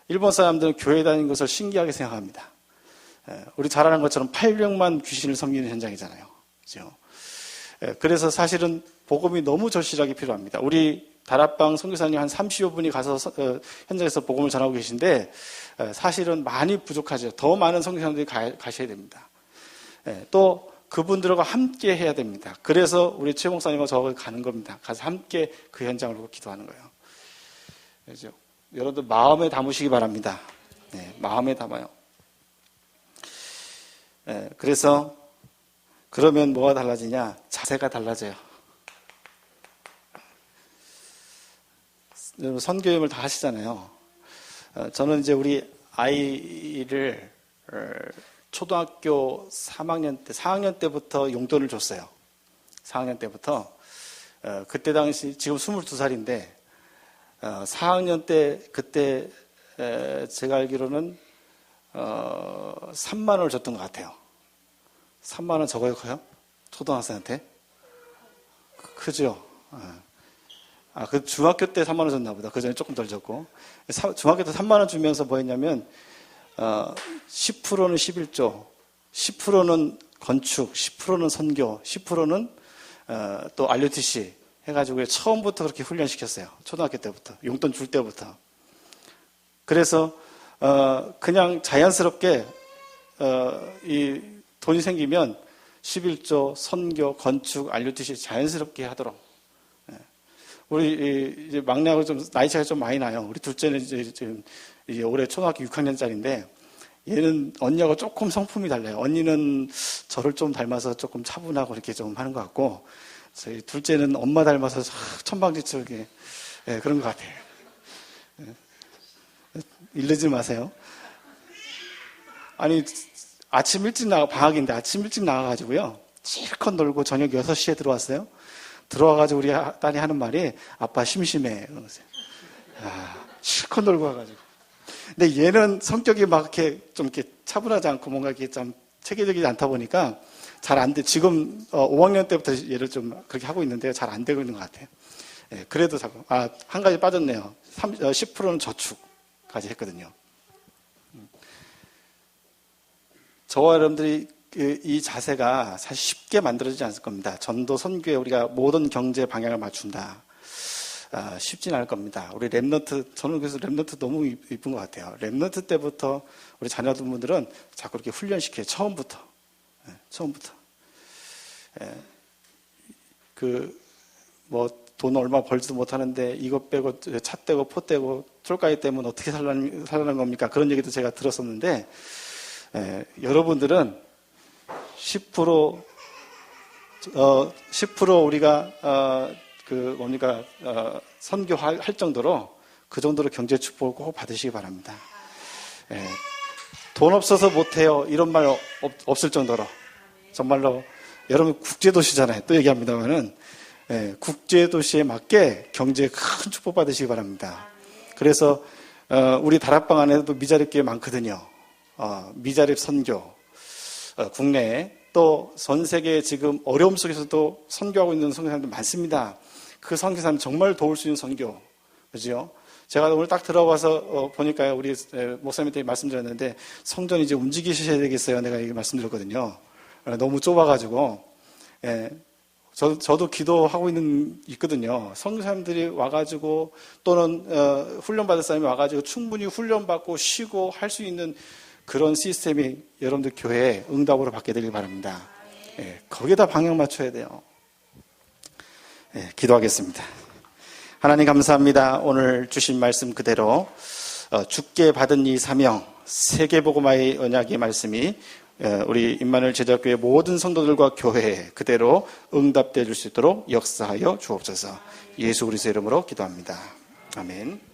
일본 사람들은 교회 다니는 것을 신기하게 생각합니다. 우리 잘 아는 것처럼 800만 귀신을 섬기는 현장이잖아요. 그렇죠? 그래서 사실은 복음이 너무 절실하게 필요합니다. 우리 다락방 선교사님 한 30여 분이 가서 현장에서 복음을 전하고 계신데 사실은 많이 부족하죠. 더 많은 선교사님들이 가셔야 됩니다. 또 그분들과 함께 해야 됩니다. 그래서 우리 최 목사님과 저가 가는 겁니다. 가서 함께 그 현장을 보고 기도하는 거예요. 그렇죠? 여러분들 마음에 담으시기 바랍니다. 마음에 담아요. 그래서 그러면 뭐가 달라지냐? 자세가 달라져요. 선교임을 다 하시잖아요. 저는 이제 우리 아이를 초등학교 4학년 때부터 용돈을 줬어요. 4학년 때부터. 그때 당시, 지금 22살인데, 4학년 때, 그때, 제가 알기로는, 3만 원을 줬던 것 같아요. 3만 원 적어요, 커요? 초등학생한테? 크죠? 그 중학교 때 3만 원 줬나 보다. 그 전에 조금 덜 줬고. 중학교 때 3만 원 주면서 뭐 했냐면, 10%는 11조, 10%는 건축, 10%는 선교, 10%는 또 RUTC 해가지고 처음부터 그렇게 훈련시켰어요. 초등학교 때부터. 용돈 줄 때부터. 그래서, 그냥 자연스럽게, 이 돈이 생기면 11조, 선교, 건축, RUTC 자연스럽게 하도록. 우리 이제 막내하고 좀 나이 차이가 좀 많이 나요. 우리 둘째는 이제 올해 초등학교 6학년짜리인데 얘는 언니하고 조금 성품이 달라요. 언니는 저를 좀 닮아서 조금 차분하고 이렇게 좀 하는 것 같고 저희 둘째는 엄마 닮아서 천방지축에 그런 것 같아요. 이러지 마세요. 아니 아침 일찍 방학인데 아침 일찍 나가가지고요. 실컷 놀고 저녁 6시에 들어왔어요. 들어와가지고 우리 딸이 하는 말이 아빠 심심해. 실컷 놀고 와가지고. 근데 얘는 성격이 막 이렇게 좀 이렇게 차분하지 않고 뭔가 이렇게 좀 체계적이지 않다 보니까 잘 안 돼. 지금 5학년 때부터 얘를 좀 그렇게 하고 있는데요. 잘 안 되고 있는 것 같아요. 그래도 자꾸 한 가지 빠졌네요. 10%는 저축까지 했거든요. 저와 여러분들이 이 자세가 사실 쉽게 만들어지지 않을 겁니다. 전도 선교에 우리가 모든 경제 방향을 맞춘다. 쉽진 않을 겁니다. 우리 랩넌트, 저는 그래서 랩넌트 너무 이쁜 것 같아요. 랩넌트 때부터 우리 자녀분들은 자꾸 이렇게 훈련시켜요. 처음부터. 돈 얼마 벌지도 못하는데 이것 빼고 차 떼고 포 떼고 쫄가이 떼면 어떻게 살라는 겁니까? 그런 얘기도 제가 들었었는데 여러분들은 10% 우리가 선교할 정도로 그 정도로 경제 축복을 꼭 받으시기 바랍니다. 돈 없어서 못해요. 이런 말 없을 정도로 정말로 여러분 국제도시잖아요. 또 얘기합니다만은 국제도시에 맞게 경제에 큰 축복 받으시기 바랍니다. 그래서 우리 다락방 안에도 미자립 교회 많거든요. 미자립 선교 국내에 또 전 세계 지금 어려움 속에서도 선교하고 있는 선교사님들 많습니다. 그 선교사님 정말 도울 수 있는 선교, 그죠? 제가 오늘 딱 들어와서 보니까요, 우리 목사님한테 말씀드렸는데 성전 이제 움직이셔야 되겠어요. 내가 이게 말씀드렸거든요. 너무 좁아가지고 저도 기도하고 있거든요. 선교사님들이 와가지고 또는 훈련받을 사람이 와가지고 충분히 훈련받고 쉬고 할 수 있는 그런 시스템이 여러분들 교회에 응답으로 받게 되길 바랍니다. 거기에다 방향 맞춰야 돼요. 기도하겠습니다. 하나님 감사합니다. 오늘 주신 말씀 그대로 주께 받은 이 사명, 세계복음화의 언약의 말씀이 우리 임마누엘 제자교회 모든 성도들과 교회에 그대로 응답되어 줄 수 있도록 역사하여 주옵소서. 예수 그리스도의 이름으로 기도합니다. 아멘.